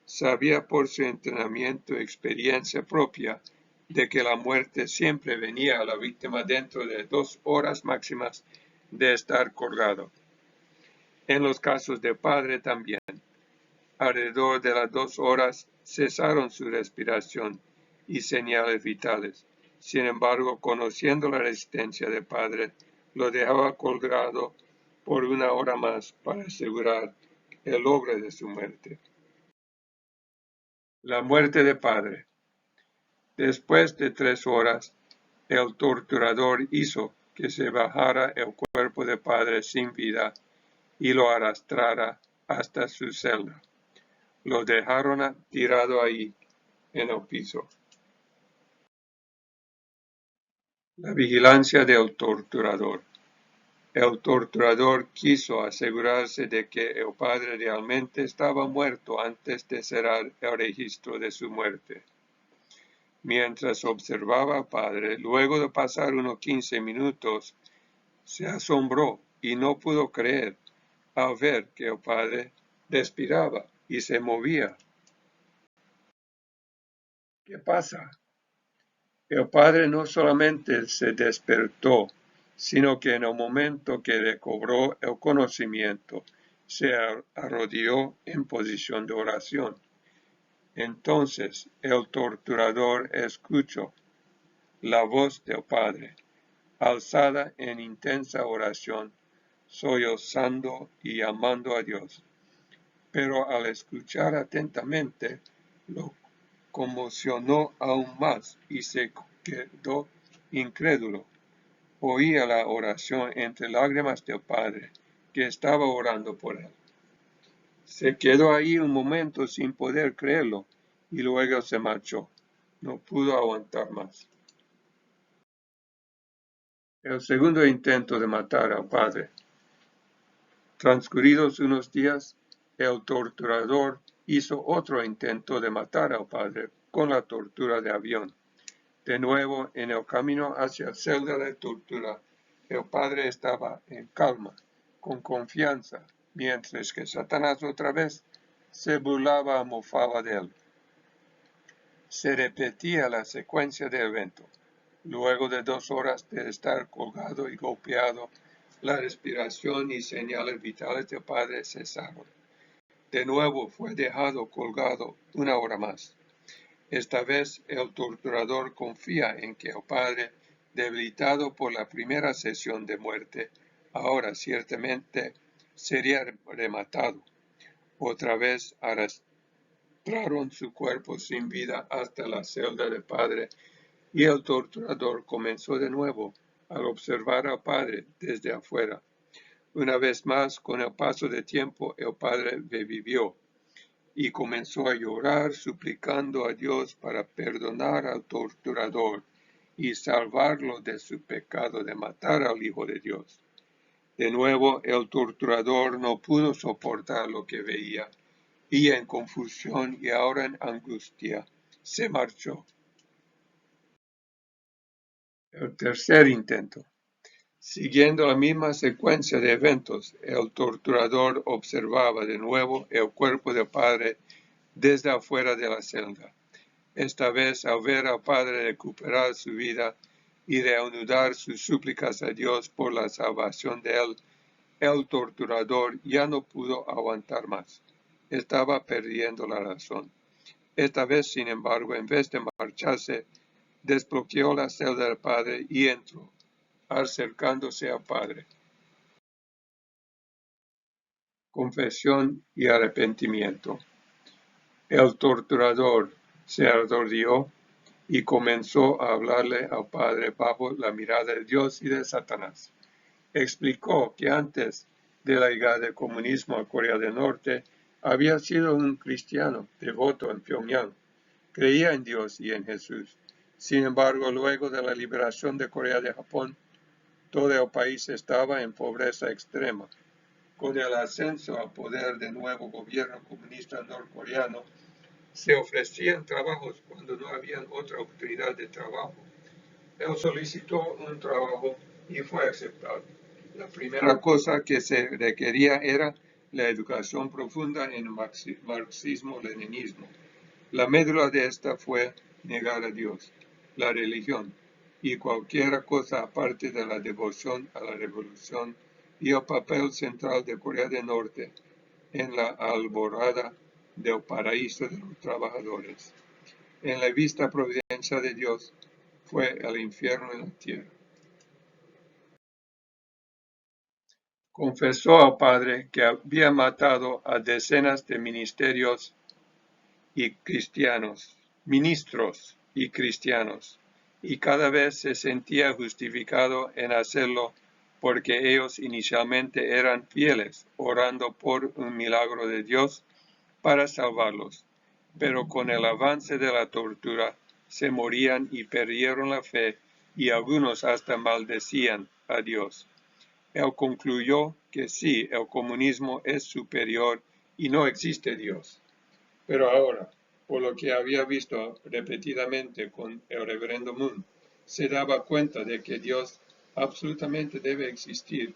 Sabía por su entrenamiento y experiencia propia de que la muerte siempre venía a la víctima dentro de 2 horas máximas de estar colgado. En los casos de Padre también, alrededor de las 2 horas cesaron su respiración y señales vitales. Sin embargo, conociendo la resistencia de Padre, lo dejaba colgado por 1 hora más para asegurar el logro de su muerte. La muerte de Padre. Después de 3 horas, el torturador hizo que se bajara el cuerpo de Padre sin vida y lo arrastrara hasta su celda. Lo dejaron tirado ahí en el piso. La vigilancia del torturador. El torturador quiso asegurarse de que el padre realmente estaba muerto antes de cerrar el registro de su muerte. Mientras observaba al padre, luego de pasar unos 15 minutos, se asombró y no pudo creer al ver que el padre respiraba y se movía. ¿Qué pasa? El padre no solamente se despertó, sino que en el momento que recobró el conocimiento, se arrodilló en posición de oración. Entonces el torturador escuchó la voz del padre, alzada en intensa oración, sollozando y llamando a Dios. Pero al escuchar atentamente, lo conmocionó aún más y se quedó incrédulo. Oía la oración entre lágrimas del padre, que estaba orando por él. Se quedó ahí un momento sin poder creerlo y luego se marchó. No pudo aguantar más. El segundo intento de matar al padre. Transcurridos unos días, el torturador hizo otro intento de matar al padre con la tortura de avión. De nuevo, en el camino hacia la celda de tortura, el padre estaba en calma, con confianza, mientras que Satanás otra vez se burlaba, mofaba de él. Se repetía la secuencia de eventos. Luego de 2 horas de estar colgado y golpeado, la respiración y señales vitales del padre cesaron. De nuevo fue dejado colgado 1 hora más. Esta vez el torturador confía en que el padre, debilitado por la primera sesión de muerte, ahora ciertamente sería rematado. Otra vez arrastraron su cuerpo sin vida hasta la celda del padre y el torturador comenzó de nuevo al observar al padre desde afuera. Una vez más, con el paso del tiempo, el padre revivió y comenzó a llorar suplicando a Dios para perdonar al torturador y salvarlo de su pecado de matar al Hijo de Dios. De nuevo el torturador no pudo soportar lo que veía y en confusión y ahora en angustia se marchó. El tercer intento. Siguiendo la misma secuencia de eventos, el torturador observaba de nuevo el cuerpo del padre desde afuera de la celda. Esta vez, al ver al padre recuperar su vida y reanudar sus súplicas a Dios por la salvación de él, el torturador ya no pudo aguantar más. Estaba perdiendo la razón. Esta vez, sin embargo, en vez de marcharse, desbloqueó la celda del padre y entró, acercándose al padre. Confesión y arrepentimiento. El torturador se arrodilló y comenzó a hablarle al padre bajo la mirada de Dios y de Satanás. Explicó que antes de la llegada del comunismo a Corea del Norte había sido un cristiano devoto en Pyongyang. Creía en Dios y en Jesús. Sin embargo, luego de la liberación de Corea de Japón, todo el país estaba en pobreza extrema. Con el ascenso al poder del nuevo gobierno comunista norcoreano, se ofrecían trabajos cuando no había otra oportunidad de trabajo. Él solicitó un trabajo y fue aceptado. La primera cosa que se requería era la educación profunda en marxismo-leninismo. La médula de esta fue negar a Dios, la religión y cualquier cosa aparte de la devoción a la revolución y el papel central de Corea del Norte en la alborada del paraíso de los trabajadores. En la vista providencia de Dios fue el infierno en la tierra. Confesó al padre que había matado a decenas de ministros y cristianos, y cada vez se sentía justificado en hacerlo porque ellos inicialmente eran fieles, orando por un milagro de Dios para salvarlos, pero con el avance de la tortura se morían y perdieron la fe y algunos hasta maldecían a Dios. Él concluyó que sí, el comunismo es superior y no existe Dios. Pero ahora, por lo que había visto repetidamente con el reverendo Moon, se daba cuenta de que Dios absolutamente debe existir.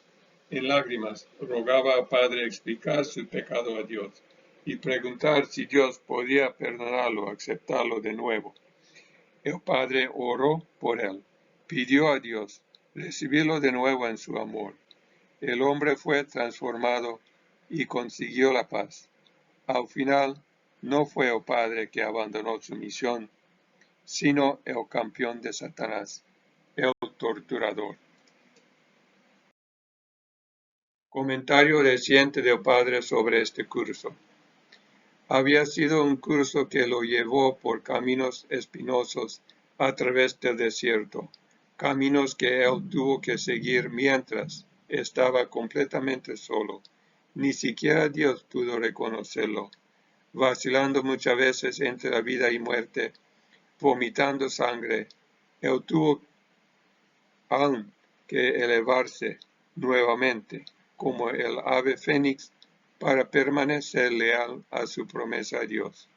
En lágrimas, rogaba al Padre explicar su pecado a Dios y preguntar si Dios podía perdonarlo, aceptarlo de nuevo. El Padre oró por él, pidió a Dios recibirlo de nuevo en su amor. El hombre fue transformado y consiguió la paz. Al final, no fue el padre que abandonó su misión, sino el campeón de Satanás, el torturador. Comentario reciente del padre sobre este curso. Había sido un curso que lo llevó por caminos espinosos a través del desierto, caminos que él tuvo que seguir mientras estaba completamente solo. Ni siquiera Dios pudo reconocerlo, vacilando muchas veces entre la vida y muerte, vomitando sangre. Él tuvo aún que elevarse nuevamente, como el ave fénix, para permanecer leal a su promesa a Dios.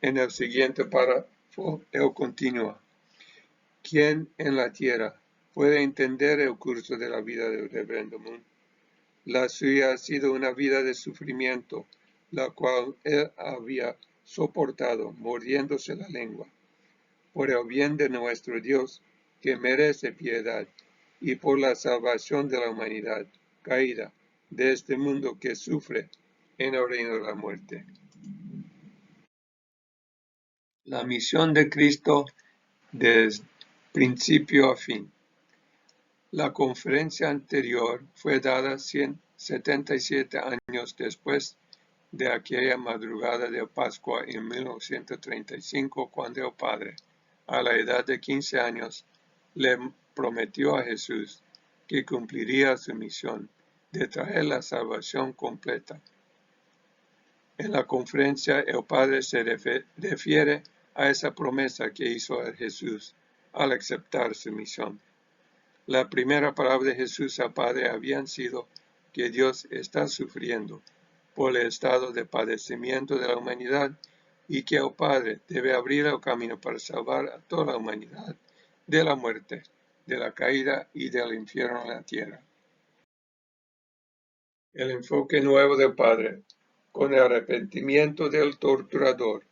En el siguiente párrafo, él continúa. ¿Quién en la tierra puede entender el curso de la vida del reverendo Moon? La suya ha sido una vida de sufrimiento, la cual él había soportado, mordiéndose la lengua, por el bien de nuestro Dios, que merece piedad, y por la salvación de la humanidad caída de este mundo que sufre en el reino de la muerte. La misión de Cristo desde principio a fin. La conferencia anterior fue dada 177 años después de aquella madrugada de Pascua en 1935, cuando el Padre, a la edad de 15 años, le prometió a Jesús que cumpliría su misión de traer la salvación completa. En la conferencia, el Padre se refiere a esa promesa que hizo a Jesús al aceptar su misión. La primera palabra de Jesús al Padre habían sido que Dios está sufriendo por el estado de padecimiento de la humanidad y que el Padre debe abrir el camino para salvar a toda la humanidad de la muerte, de la caída y del infierno en la tierra. El enfoque nuevo del Padre, con el arrepentimiento del torturador,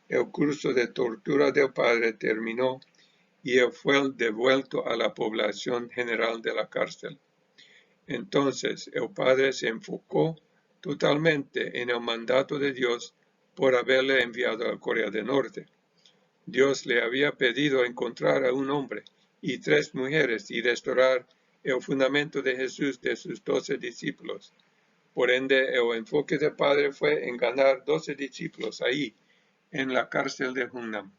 el curso de tortura del Padre terminó y él fue devuelto a la población general de la cárcel. Entonces el Padre se enfocó totalmente en el mandato de Dios por haberle enviado a Corea del Norte. Dios le había pedido encontrar a un hombre y 3 mujeres y restaurar el fundamento de Jesús de sus 12 discípulos. Por ende, el enfoque del Padre fue en ganar 12 discípulos ahí, en la cárcel de Hunnam.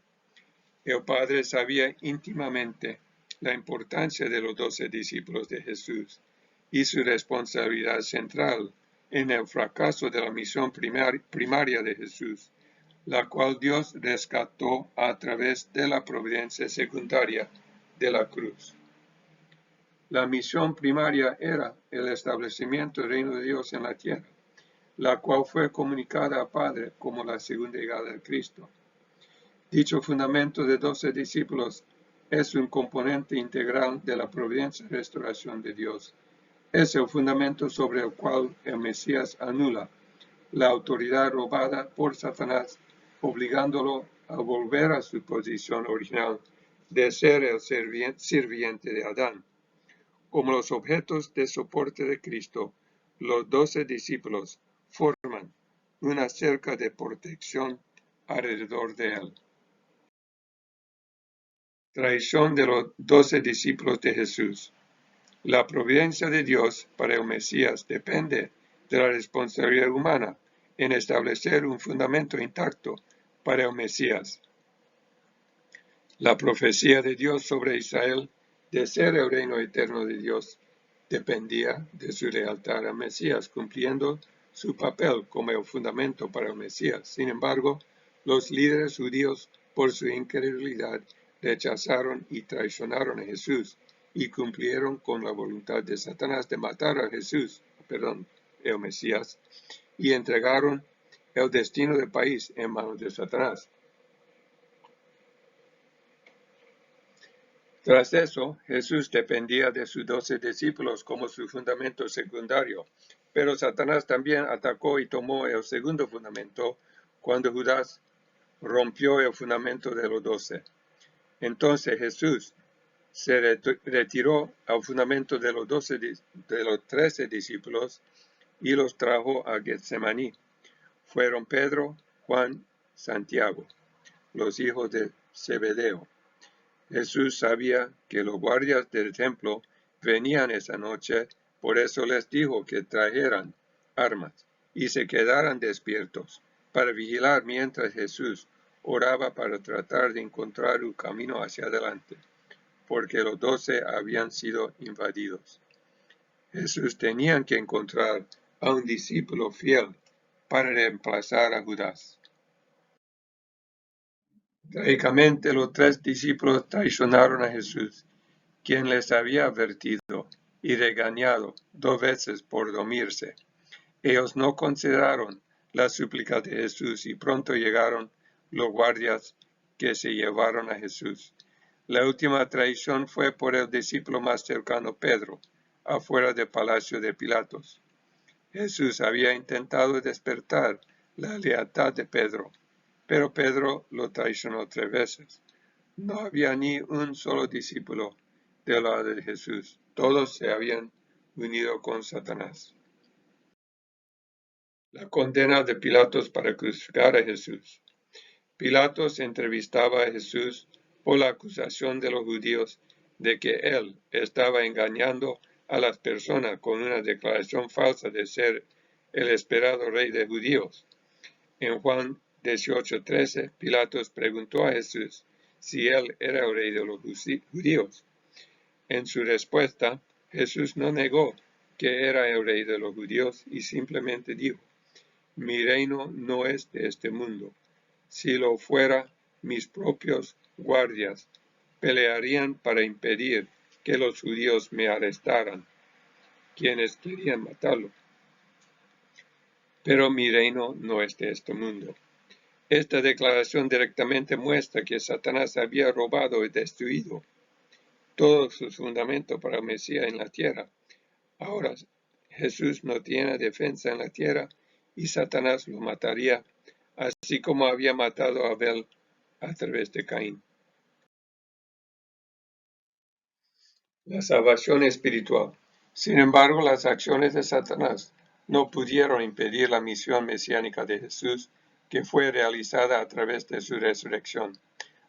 El Padre sabía íntimamente la importancia de los 12 discípulos de Jesús y su responsabilidad central en el fracaso de la misión primaria de Jesús, la cual Dios rescató a través de la providencia secundaria de la cruz. La misión primaria era el establecimiento del reino de Dios en la tierra, la cual fue comunicada al Padre como la segunda llegada de Cristo. Dicho fundamento de 12 discípulos es un componente integral de la providencia y restauración de Dios. Es el fundamento sobre el cual el Mesías anula la autoridad robada por Satanás, obligándolo a volver a su posición original de ser el sirviente de Adán. Como los objetos de soporte de Cristo, los 12 discípulos forman una cerca de protección alrededor de él. Traición de los 12 discípulos de Jesús. La providencia de Dios para el Mesías depende de la responsabilidad humana en establecer un fundamento intacto para el Mesías. La profecía de Dios sobre Israel de ser el reino eterno de Dios dependía de su lealtad al Mesías, cumpliendo su papel como el fundamento para el Mesías. Sin embargo, los líderes judíos, por su incredulidad, rechazaron y traicionaron a Jesús y cumplieron con la voluntad de Satanás de matar a Jesús, el Mesías, y entregaron el destino del país en manos de Satanás. Tras eso, Jesús dependía de sus 12 discípulos como su fundamento secundario, pero Satanás también atacó y tomó el segundo fundamento cuando Judas rompió el fundamento de los 12. Entonces Jesús se retiró al fundamento de los 13 discípulos y los trajo a Getsemaní. Fueron Pedro, Juan, Santiago, los hijos de Zebedeo. Jesús sabía que los guardias del templo venían esa noche, por eso les dijo que trajeran armas y se quedaran despiertos para vigilar mientras Jesús oraba para tratar de encontrar un camino hacia adelante, porque los 12 habían sido invadidos. Jesús tenía que encontrar a un discípulo fiel para reemplazar a Judas. Trágicamente, los 3 discípulos traicionaron a Jesús, quien les había advertido y regañado 2 veces por dormirse. Ellos no consideraron la súplica de Jesús y pronto llegaron los guardias que se llevaron a Jesús. La última traición fue por el discípulo más cercano, Pedro, afuera del palacio de Pilatos. Jesús había intentado despertar la lealtad de Pedro, pero Pedro lo traicionó 3 veces. No había ni un solo discípulo del lado de Jesús. Todos se habían unido con Satanás. La condena de Pilatos para crucificar a Jesús. Pilatos entrevistaba a Jesús por la acusación de los judíos de que él estaba engañando a las personas con una declaración falsa de ser el esperado rey de judíos. En Juan 18:13, Pilatos preguntó a Jesús si él era el rey de los judíos. En su respuesta, Jesús no negó que era el rey de los judíos y simplemente dijo: mi reino no es de este mundo. Si lo fuera, mis propios guardias pelearían para impedir que los judíos me arrestaran, quienes querían matarlo. Pero mi reino no es de este mundo. Esta declaración directamente muestra que Satanás había robado y destruido todo su fundamento para el Mesías en la tierra. Ahora Jesús no tiene defensa en la tierra y Satanás lo mataría, así como había matado a Abel a través de Caín. La salvación espiritual. Sin embargo, las acciones de Satanás no pudieron impedir la misión mesiánica de Jesús, que fue realizada a través de su resurrección.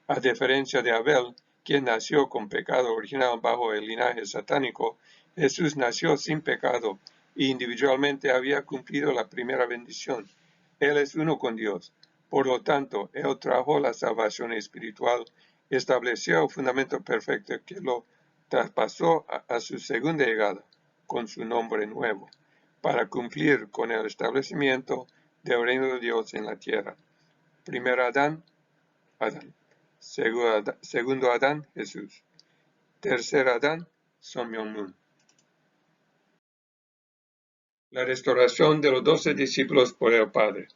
A diferencia de Abel, quien nació con pecado original bajo el linaje satánico, Jesús nació sin pecado y individualmente había cumplido la primera bendición. Él es uno con Dios. Por lo tanto, Él trajo la salvación espiritual, estableció el fundamento perfecto que lo traspasó a su segunda llegada, con su nombre nuevo, para cumplir con el establecimiento del reino de Dios en la tierra. Primero Adán. Segundo Adán, Jesús. Tercer Adán, Son Myung-moon. La restauración de los 12 discípulos por el Padre.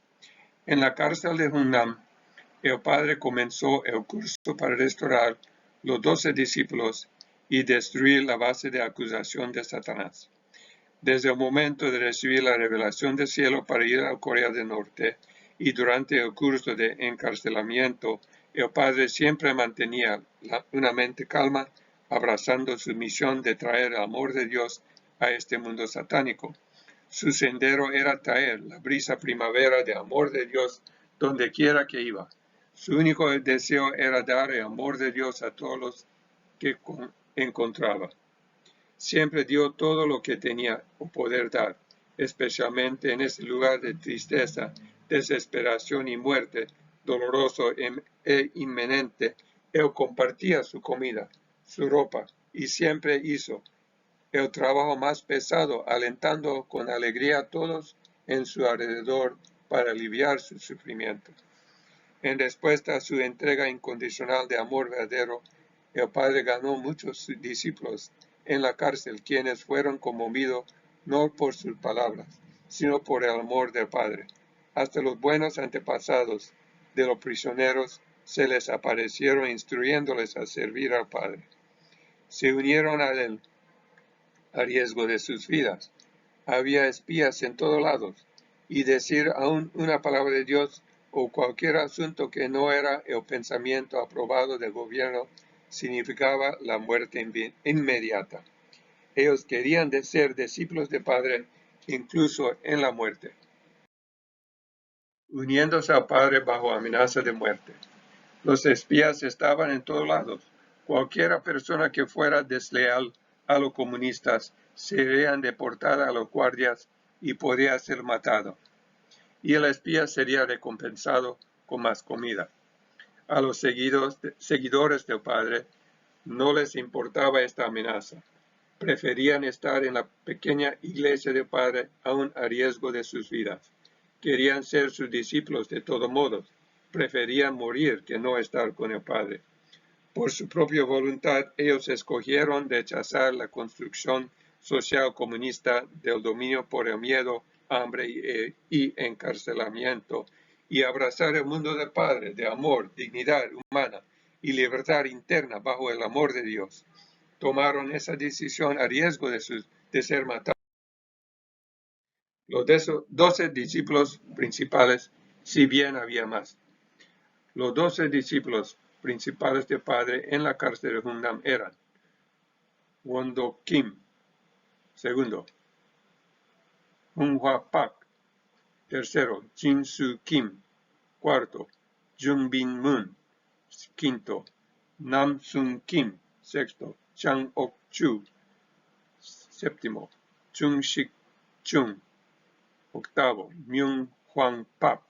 En la cárcel de Hunnam, el Padre comenzó el curso para restaurar los 12 discípulos y destruir la base de acusación de Satanás. Desde el momento de recibir la revelación del cielo para ir a Corea del Norte y durante el curso de encarcelamiento, el Padre siempre mantenía una mente calma, abrazando su misión de traer el amor de Dios a este mundo satánico. Su sendero era traer la brisa primavera de amor de Dios donde quiera que iba. Su único deseo era dar el amor de Dios a todos los que encontraba. Siempre dio todo lo que tenía o poder dar, especialmente en ese lugar de tristeza, desesperación y muerte, doloroso e inminente. Él compartía su comida, su ropa, y siempre hizo el trabajo más pesado, alentando con alegría a todos en su alrededor para aliviar su sufrimiento. En respuesta a su entrega incondicional de amor verdadero, el Padre ganó muchos discípulos en la cárcel, quienes fueron conmovidos no por sus palabras, sino por el amor del Padre. Hasta los buenos antepasados de los prisioneros se les aparecieron instruyéndoles a servir al Padre. Se unieron a él a riesgo de sus vidas. Había espías en todos lados, y decir aún una palabra de Dios o cualquier asunto que no era el pensamiento aprobado del gobierno significaba la muerte inmediata. Ellos querían ser discípulos del Padre incluso en la muerte, uniéndose al Padre bajo amenaza de muerte. Los espías estaban en todos lados. Cualquier persona que fuera desleal a los comunistas sería deportada a los guardias y podía ser matado. Y el espía sería recompensado con más comida. A los seguidores del Padre no les importaba esta amenaza. Preferían estar en la pequeña iglesia del Padre aún a riesgo de sus vidas. Querían ser sus discípulos de todos modos. Preferían morir que no estar con el Padre. Por su propia voluntad, ellos escogieron rechazar la construcción social comunista del dominio por el miedo, hambre y encarcelamiento, y abrazar el mundo del Padre, de amor, dignidad humana y libertad interna bajo el amor de Dios. Tomaron esa decisión a riesgo de ser matados. Los 12 discípulos principales, si bien había más. Los 12 discípulos principales del Padre en la cárcel de Hundam eran Won-do Kim, segundo, Hun-hwa Pak, tercero, Jin-soo Kim, cuarto, Jung-bin Moon, quinto, Nam-sun Kim, sexto, Chang-ok Chu, séptimo, Chung-sik Chung, octavo, Myung-hwan Pak,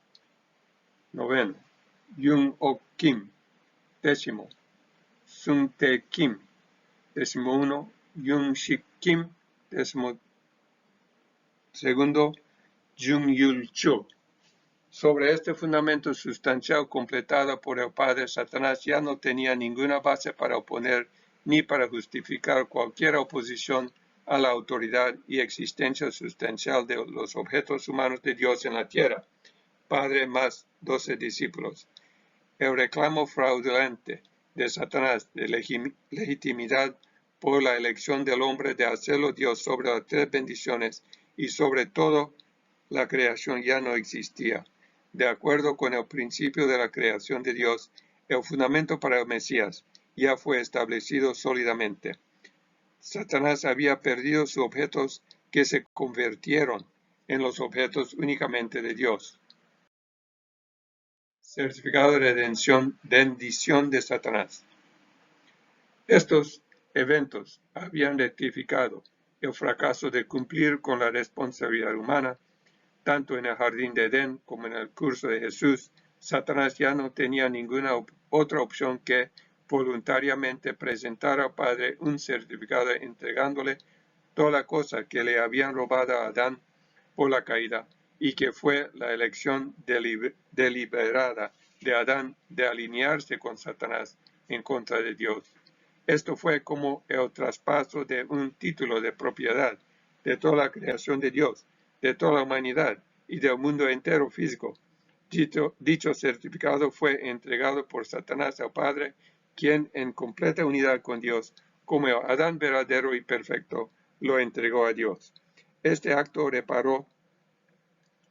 noveno, Yoon-ok Kim, décimo, Sung-tae Kim, 11, Yoon-sik Kim, 12, Jung-yul Cho. Sobre este fundamento sustancial completado por el Padre, Satanás ya no tenía ninguna base para oponer ni para justificar cualquier oposición a la autoridad y existencia sustancial de los objetos humanos de Dios en la tierra. Padre más 12 discípulos. El reclamo fraudulente de Satanás de legitimidad por la elección del hombre de hacerlo Dios sobre las tres bendiciones y sobre todo la creación ya no existía. De acuerdo con el principio de la creación de Dios, el fundamento para el Mesías ya fue establecido sólidamente. Satanás había perdido sus objetos que se convirtieron en los objetos únicamente de Dios. Certificado de rendición de Satanás. Estos eventos habían rectificado el fracaso de cumplir con la responsabilidad humana. Tanto en el jardín de Edén como en el curso de Jesús, Satanás ya no tenía ninguna otra opción que voluntariamente presentar al Padre un certificado entregándole toda la cosa que le habían robado a Adán por la caída y que fue la elección deliberada de Adán de alinearse con Satanás en contra de Dios. Esto fue como el traspaso de un título de propiedad de toda la creación de Dios, de toda la humanidad y del mundo entero físico. Dicho certificado fue entregado por Satanás al Padre, quien en completa unidad con Dios, como el Adán verdadero y perfecto, lo entregó a Dios. Este acto reparó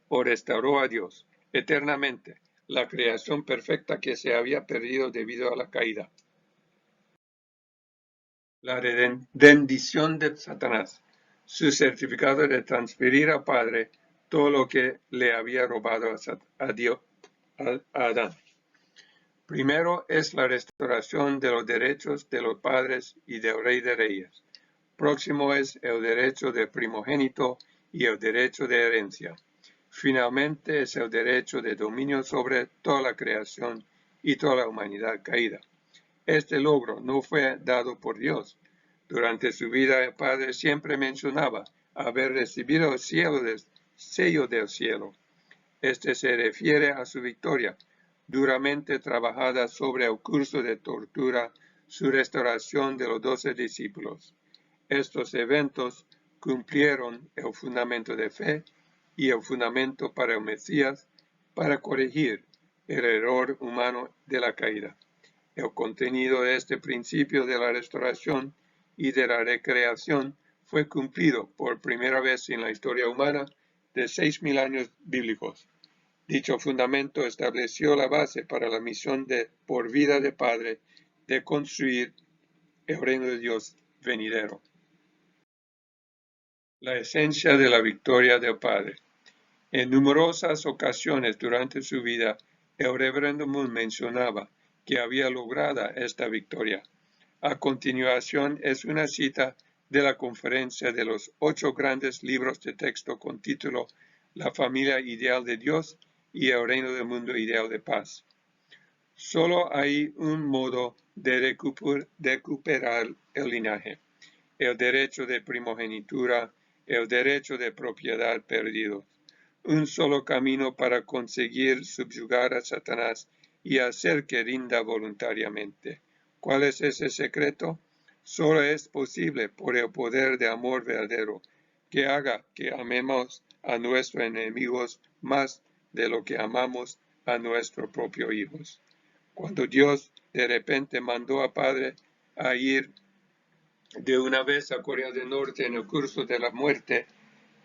o restauró a Dios eternamente la creación perfecta que se había perdido debido a la caída. La rendición de Satanás, su certificado de transferir al Padre todo lo que le había robado a Adán. Primero es la restauración de los derechos de los padres y del Rey de Reyes. Próximo es el derecho de primogénito y el derecho de herencia. Finalmente es el derecho de dominio sobre toda la creación y toda la humanidad caída. Este logro no fue dado por Dios. Durante su vida el Padre siempre mencionaba haber recibido el sello del cielo. Este se refiere a su victoria, duramente trabajada sobre el curso de tortura, su restauración de los 12 discípulos. Estos eventos cumplieron el fundamento de fe y el fundamento para el Mesías para corregir el error humano de la caída. El contenido de este principio de la restauración y de la recreación fue cumplido por primera vez en la historia humana de 6.000 años bíblicos. Dicho fundamento estableció la base para la misión de por vida de Padre de construir el reino de Dios venidero. La esencia de la victoria del Padre. En numerosas ocasiones durante su vida, el reverendo Moon mencionaba que había logrado esta victoria. A continuación es una cita de la conferencia de los 8 grandes libros de texto con título La familia ideal de Dios y el reino del mundo ideal de paz. Solo hay un modo de recuperar el linaje, el derecho de primogenitura, el derecho de propiedad perdido. Un solo camino para conseguir subyugar a Satanás y hacer que rinda voluntariamente. ¿Cuál es ese secreto? Solo es posible por el poder de amor verdadero, que haga que amemos a nuestros enemigos más de lo que amamos a nuestros propios hijos. Cuando Dios de repente mandó a Padre a ir de una vez a Corea del Norte en el curso de la muerte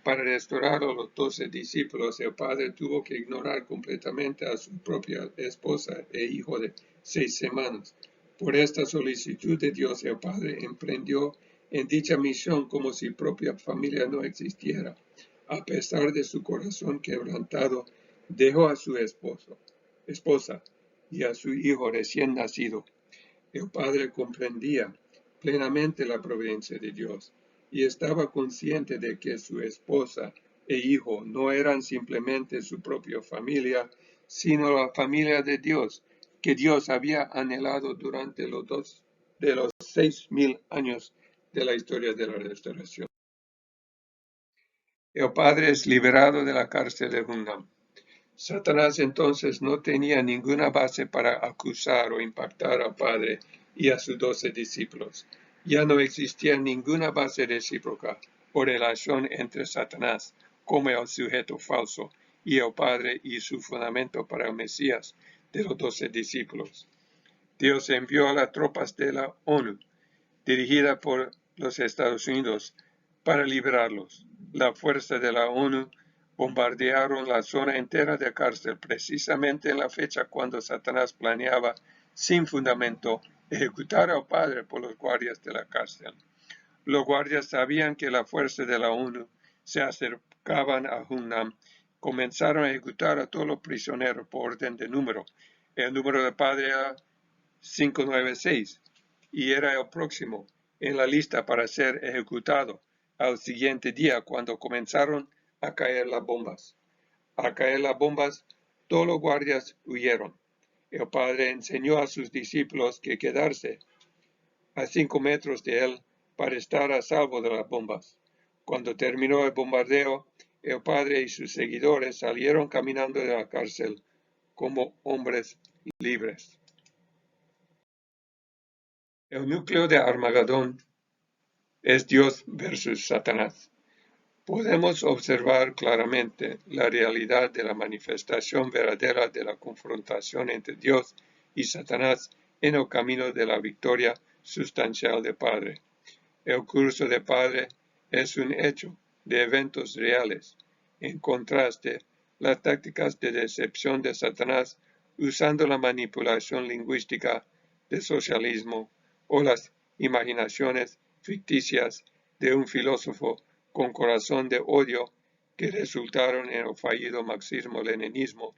para restaurar a los 12 discípulos, el Padre tuvo que ignorar completamente a su propia esposa e hijo de 6 semanas. Por esta solicitud de Dios, el Padre emprendió en dicha misión como si propia familia no existiera. A pesar de su corazón quebrantado, dejó a su esposa y a su hijo recién nacido. El Padre comprendía plenamente la providencia de Dios y estaba consciente de que su esposa e hijo no eran simplemente su propia familia, sino la familia de Dios, que Dios había anhelado durante los 6.000 años de la historia de la restauración. El Padre es liberado de la cárcel de Hunnam. Satanás entonces no tenía ninguna base para acusar o impactar al Padre y a sus 12 discípulos. Ya no existía ninguna base recíproca o relación entre Satanás como el sujeto falso y el Padre y su fundamento para el Mesías de los 12 discípulos. Dios envió a las tropas de la ONU, dirigida por los Estados Unidos, para liberarlos. La fuerza de la ONU bombardearon la zona entera de cárcel precisamente en la fecha cuando Satanás planeaba, sin fundamento, ejecutar al Padre por los guardias de la cárcel. Los guardias sabían que la fuerza de la ONU se acercaban a Hunnam. Comenzaron a ejecutar a todos los prisioneros por orden de número. El número del Padre era 596 y era el próximo en la lista para ser ejecutado al siguiente día cuando comenzaron a caer las bombas. Al caer las bombas, todos los guardias huyeron. El Padre enseñó a sus discípulos que quedarse a 5 metros de él para estar a salvo de las bombas. Cuando terminó el bombardeo, el Padre y sus seguidores salieron caminando de la cárcel como hombres libres. El núcleo de Armagedón es Dios versus Satanás. Podemos observar claramente la realidad de la manifestación verdadera de la confrontación entre Dios y Satanás en el camino de la victoria sustancial del Padre. El curso del Padre es un hecho de eventos reales. En contraste, las tácticas de decepción de Satanás usando la manipulación lingüística del socialismo o las imaginaciones ficticias de un filósofo con corazón de odio que resultaron en el fallido marxismo-leninismo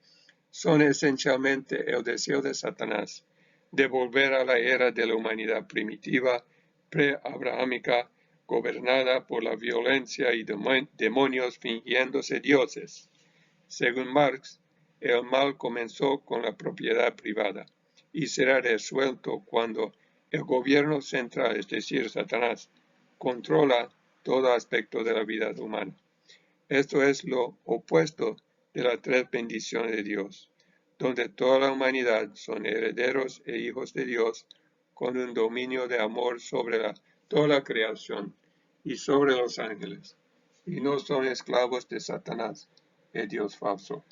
son esencialmente el deseo de Satanás de volver a la era de la humanidad primitiva, pre-abrahámica, gobernada por la violencia y demonios fingiéndose dioses. Según Marx, el mal comenzó con la propiedad privada y será resuelto cuando el gobierno central, es decir, Satanás, controla todo aspecto de la vida humana. Esto es lo opuesto de las 3 bendiciones de Dios. donde toda la humanidad son herederos e hijos de Dios, con un dominio de amor sobre toda la creación y sobre los ángeles, y no son esclavos de Satanás, el Dios falso.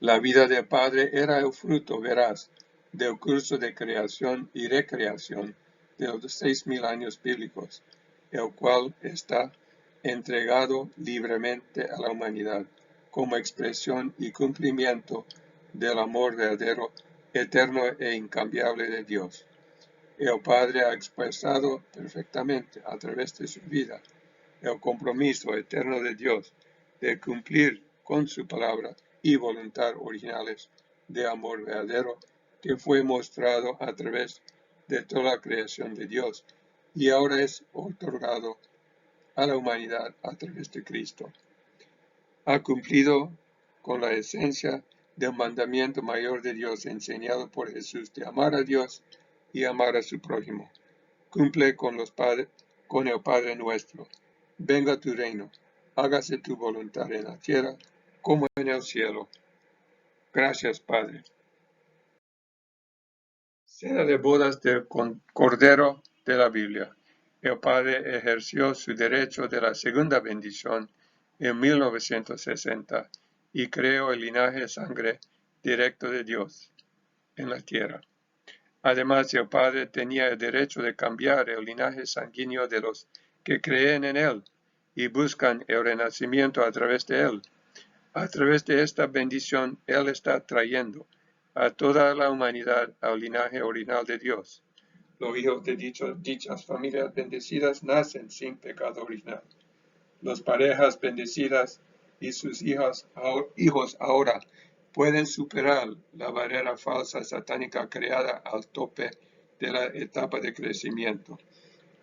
La vida del Padre era el fruto veraz del curso de creación y recreación de los 6000 años bíblicos, el cual está entregado libremente a la humanidad como expresión y cumplimiento del amor verdadero, eterno e incambiable de Dios. El Padre ha expresado perfectamente a través de su vida el compromiso eterno de Dios de cumplir con su palabra y voluntad originales de amor verdadero que fue mostrado a través de toda la creación de Dios y ahora es otorgado a la humanidad a través de Cristo. Ha cumplido con la esencia del mandamiento mayor de Dios enseñado por Jesús de amar a Dios y amar a su prójimo. Cumple con el Padre nuestro. Venga tu reino, hágase tu voluntad en la tierra como en el cielo. Gracias, Padre. Cena de bodas del Cordero de la Biblia. El Padre ejerció su derecho de la segunda bendición en 1960 y creó el linaje de sangre directo de Dios en la tierra. Además, el Padre tenía el derecho de cambiar el linaje sanguíneo de los que creen en Él y buscan el renacimiento a través de Él. A través de esta bendición, Él está trayendo a toda la humanidad al linaje original de Dios. Los hijos de dichas familias bendecidas nacen sin pecado original. Las parejas bendecidas y sus hijos ahora pueden superar la barrera falsa satánica creada al tope de la etapa de crecimiento.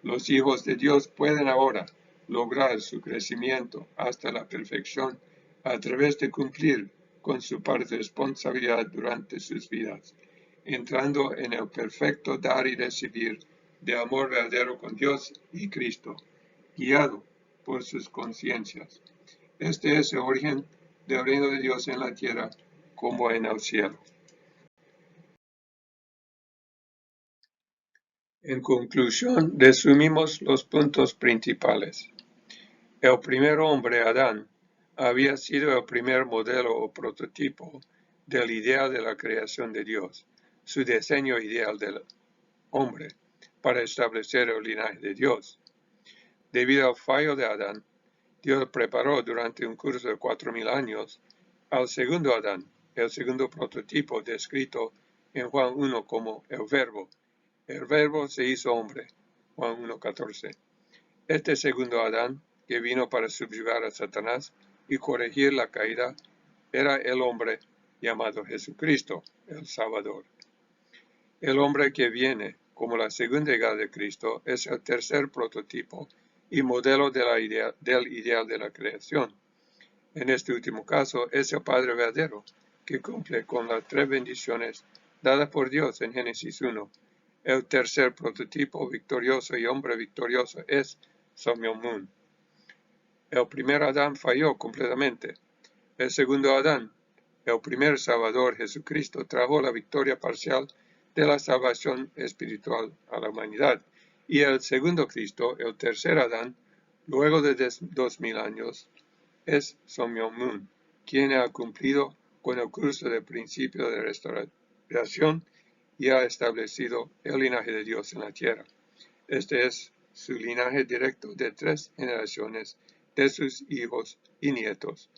Los hijos de Dios pueden ahora lograr su crecimiento hasta la perfección a través de cumplir con su parte de responsabilidad durante sus vidas, entrando en el perfecto dar y recibir de amor verdadero con Dios y Cristo, guiado por sus conciencias. Este es el origen del reino de Dios en la tierra como en el cielo. En conclusión, resumimos los puntos principales. El primer hombre, Adán, había sido el primer modelo o prototipo del ideal de la creación de Dios, su diseño ideal del hombre, para establecer el linaje de Dios. Debido al fallo de Adán, Dios preparó durante un curso de 4000 años al segundo Adán, el segundo prototipo descrito en Juan 1 como el Verbo. El Verbo se hizo hombre, Juan 1:14. Este segundo Adán, que vino para subyugar a Satanás y corregir la caída, era el hombre llamado Jesucristo, el Salvador. El hombre que viene como la segunda llegada de Cristo es el tercer prototipo y modelo del ideal de la creación. En este último caso es el Padre verdadero, que cumple con las 3 bendiciones dadas por Dios en Génesis 1. El tercer prototipo victorioso y hombre victorioso es Son-Myon-Mun. El primer Adán falló completamente. El segundo Adán, el primer Salvador Jesucristo, trajo la victoria parcial de la salvación espiritual a la humanidad. Y el segundo Cristo, el tercer Adán, luego de 2000 años, es Son-Myon-Mun, quien ha cumplido con el curso del principio de restauración y ha establecido el linaje de Dios en la tierra. Este es su linaje directo de 3 generaciones de sus hijos y nietos,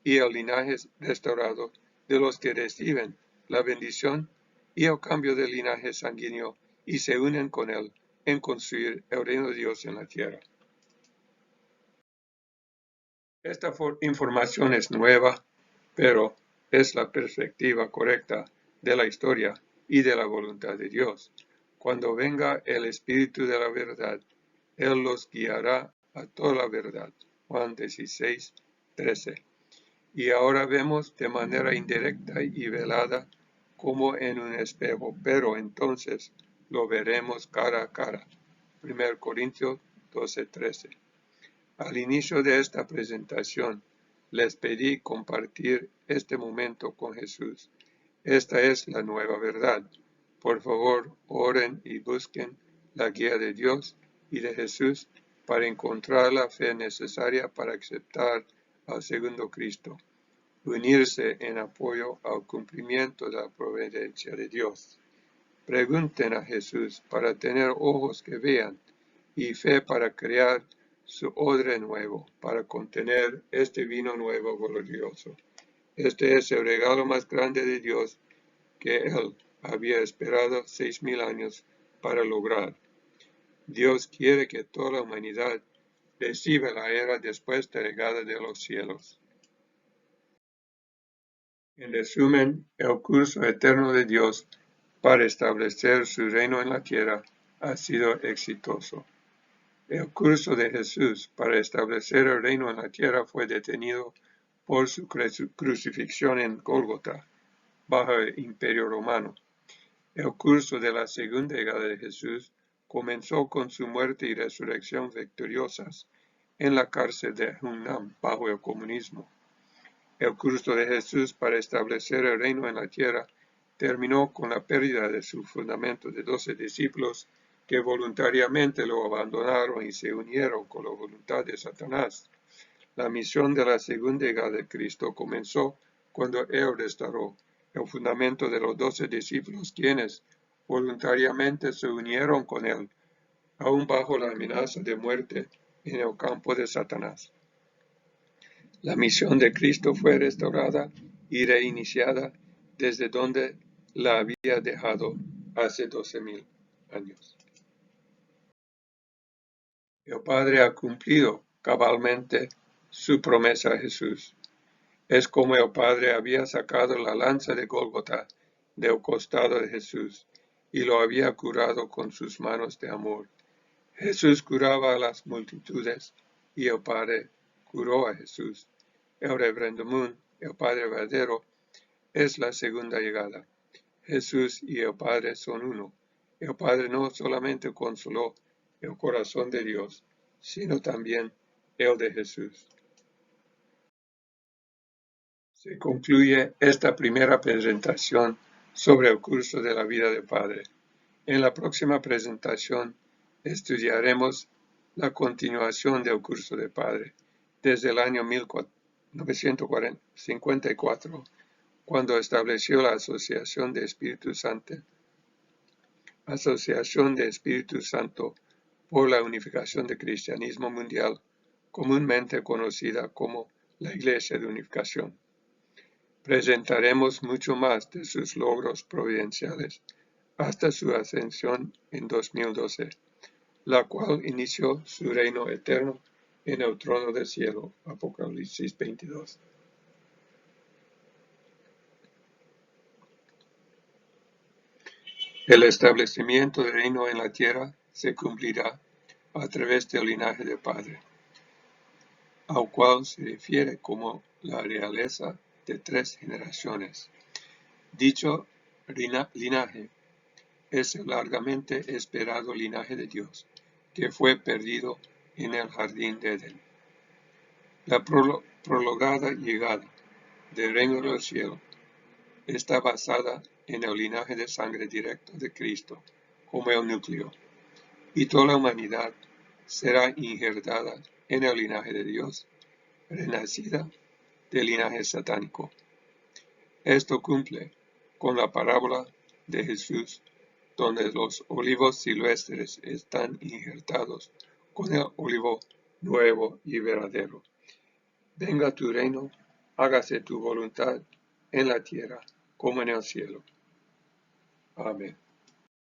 y el linaje restaurado de los que reciben la bendición y el cambio del linaje sanguíneo y se unen con él en construir el reino de Dios en la tierra. Esta información es nueva, pero es la perspectiva correcta de la historia y de la voluntad de Dios. Cuando venga el Espíritu de la verdad, Él los guiará a toda la verdad. Juan 16:13. Y ahora vemos de manera indirecta y velada como en un espejo, pero entonces lo veremos cara a cara. 1 Corintios 12:13. Al inicio de esta presentación, les pedí compartir este momento con Jesús. Esta es la nueva verdad. Por favor, oren y busquen la guía de Dios y de Jesús para encontrar la fe necesaria para aceptar al segundo Cristo, unirse en apoyo al cumplimiento de la providencia de Dios. Pregunten a Jesús para tener ojos que vean y fe para crear su odre nuevo, para contener este vino nuevo glorioso. Este es el regalo más grande de Dios que Él había esperado 6,000 años para lograr. Dios quiere que toda la humanidad reciba la era después de llegada de los cielos. En resumen, el curso eterno de Dios para establecer su reino en la tierra ha sido exitoso. El curso de Jesús para establecer el reino en la tierra fue detenido por su crucifixión en Gólgota, bajo el Imperio Romano. El curso de la segunda llegada de Jesús comenzó con su muerte y resurrección victoriosas en la cárcel de Hunnam bajo el comunismo. El curso de Jesús para establecer el reino en la tierra terminó con la pérdida de su fundamento de 12 discípulos que voluntariamente lo abandonaron y se unieron con la voluntad de Satanás. La misión de la segunda llegada de Cristo comenzó cuando Él restauró el fundamento de los 12 discípulos, quienes voluntariamente se unieron con Él, aún bajo la amenaza de muerte en el campo de Satanás. La misión de Cristo fue restaurada y reiniciada desde donde la había dejado hace 12,000 años. El Padre ha cumplido cabalmente su promesa a Jesús. Es como el Padre había sacado la lanza de Gólgota del costado de Jesús y lo había curado con sus manos de amor. Jesús curaba a las multitudes y el Padre curó a Jesús. El Reverendo Moon, el Padre verdadero, es la segunda llegada. Jesús y el Padre son uno. El Padre no solamente consoló el corazón de Dios, sino también el de Jesús. Se concluye esta primera presentación sobre el curso de la vida del Padre. En la próxima presentación estudiaremos la continuación del curso del Padre desde el año 1954, cuando estableció la Asociación de Espíritu Santo por la Unificación del Cristianismo Mundial, comúnmente conocida como la Iglesia de Unificación. Presentaremos mucho más de sus logros providenciales hasta su ascensión en 2012, la cual inició su reino eterno en el trono del cielo. Apocalipsis 22. El establecimiento del reino en la tierra se cumplirá a través del linaje del Padre, al cual se refiere como la realeza de 3 generaciones. Dicho linaje es el largamente esperado linaje de Dios, que fue perdido en el jardín de Edén. La prolongada llegada del reino del cielo está basada en el linaje de sangre directo de Cristo como el núcleo, y toda la humanidad será injertada en el linaje de Dios, renacida del linaje satánico. Esto cumple con la parábola de Jesús, donde los olivos silvestres están injertados con el olivo nuevo y verdadero. Venga tu reino, hágase tu voluntad en la tierra como en el cielo. Amén.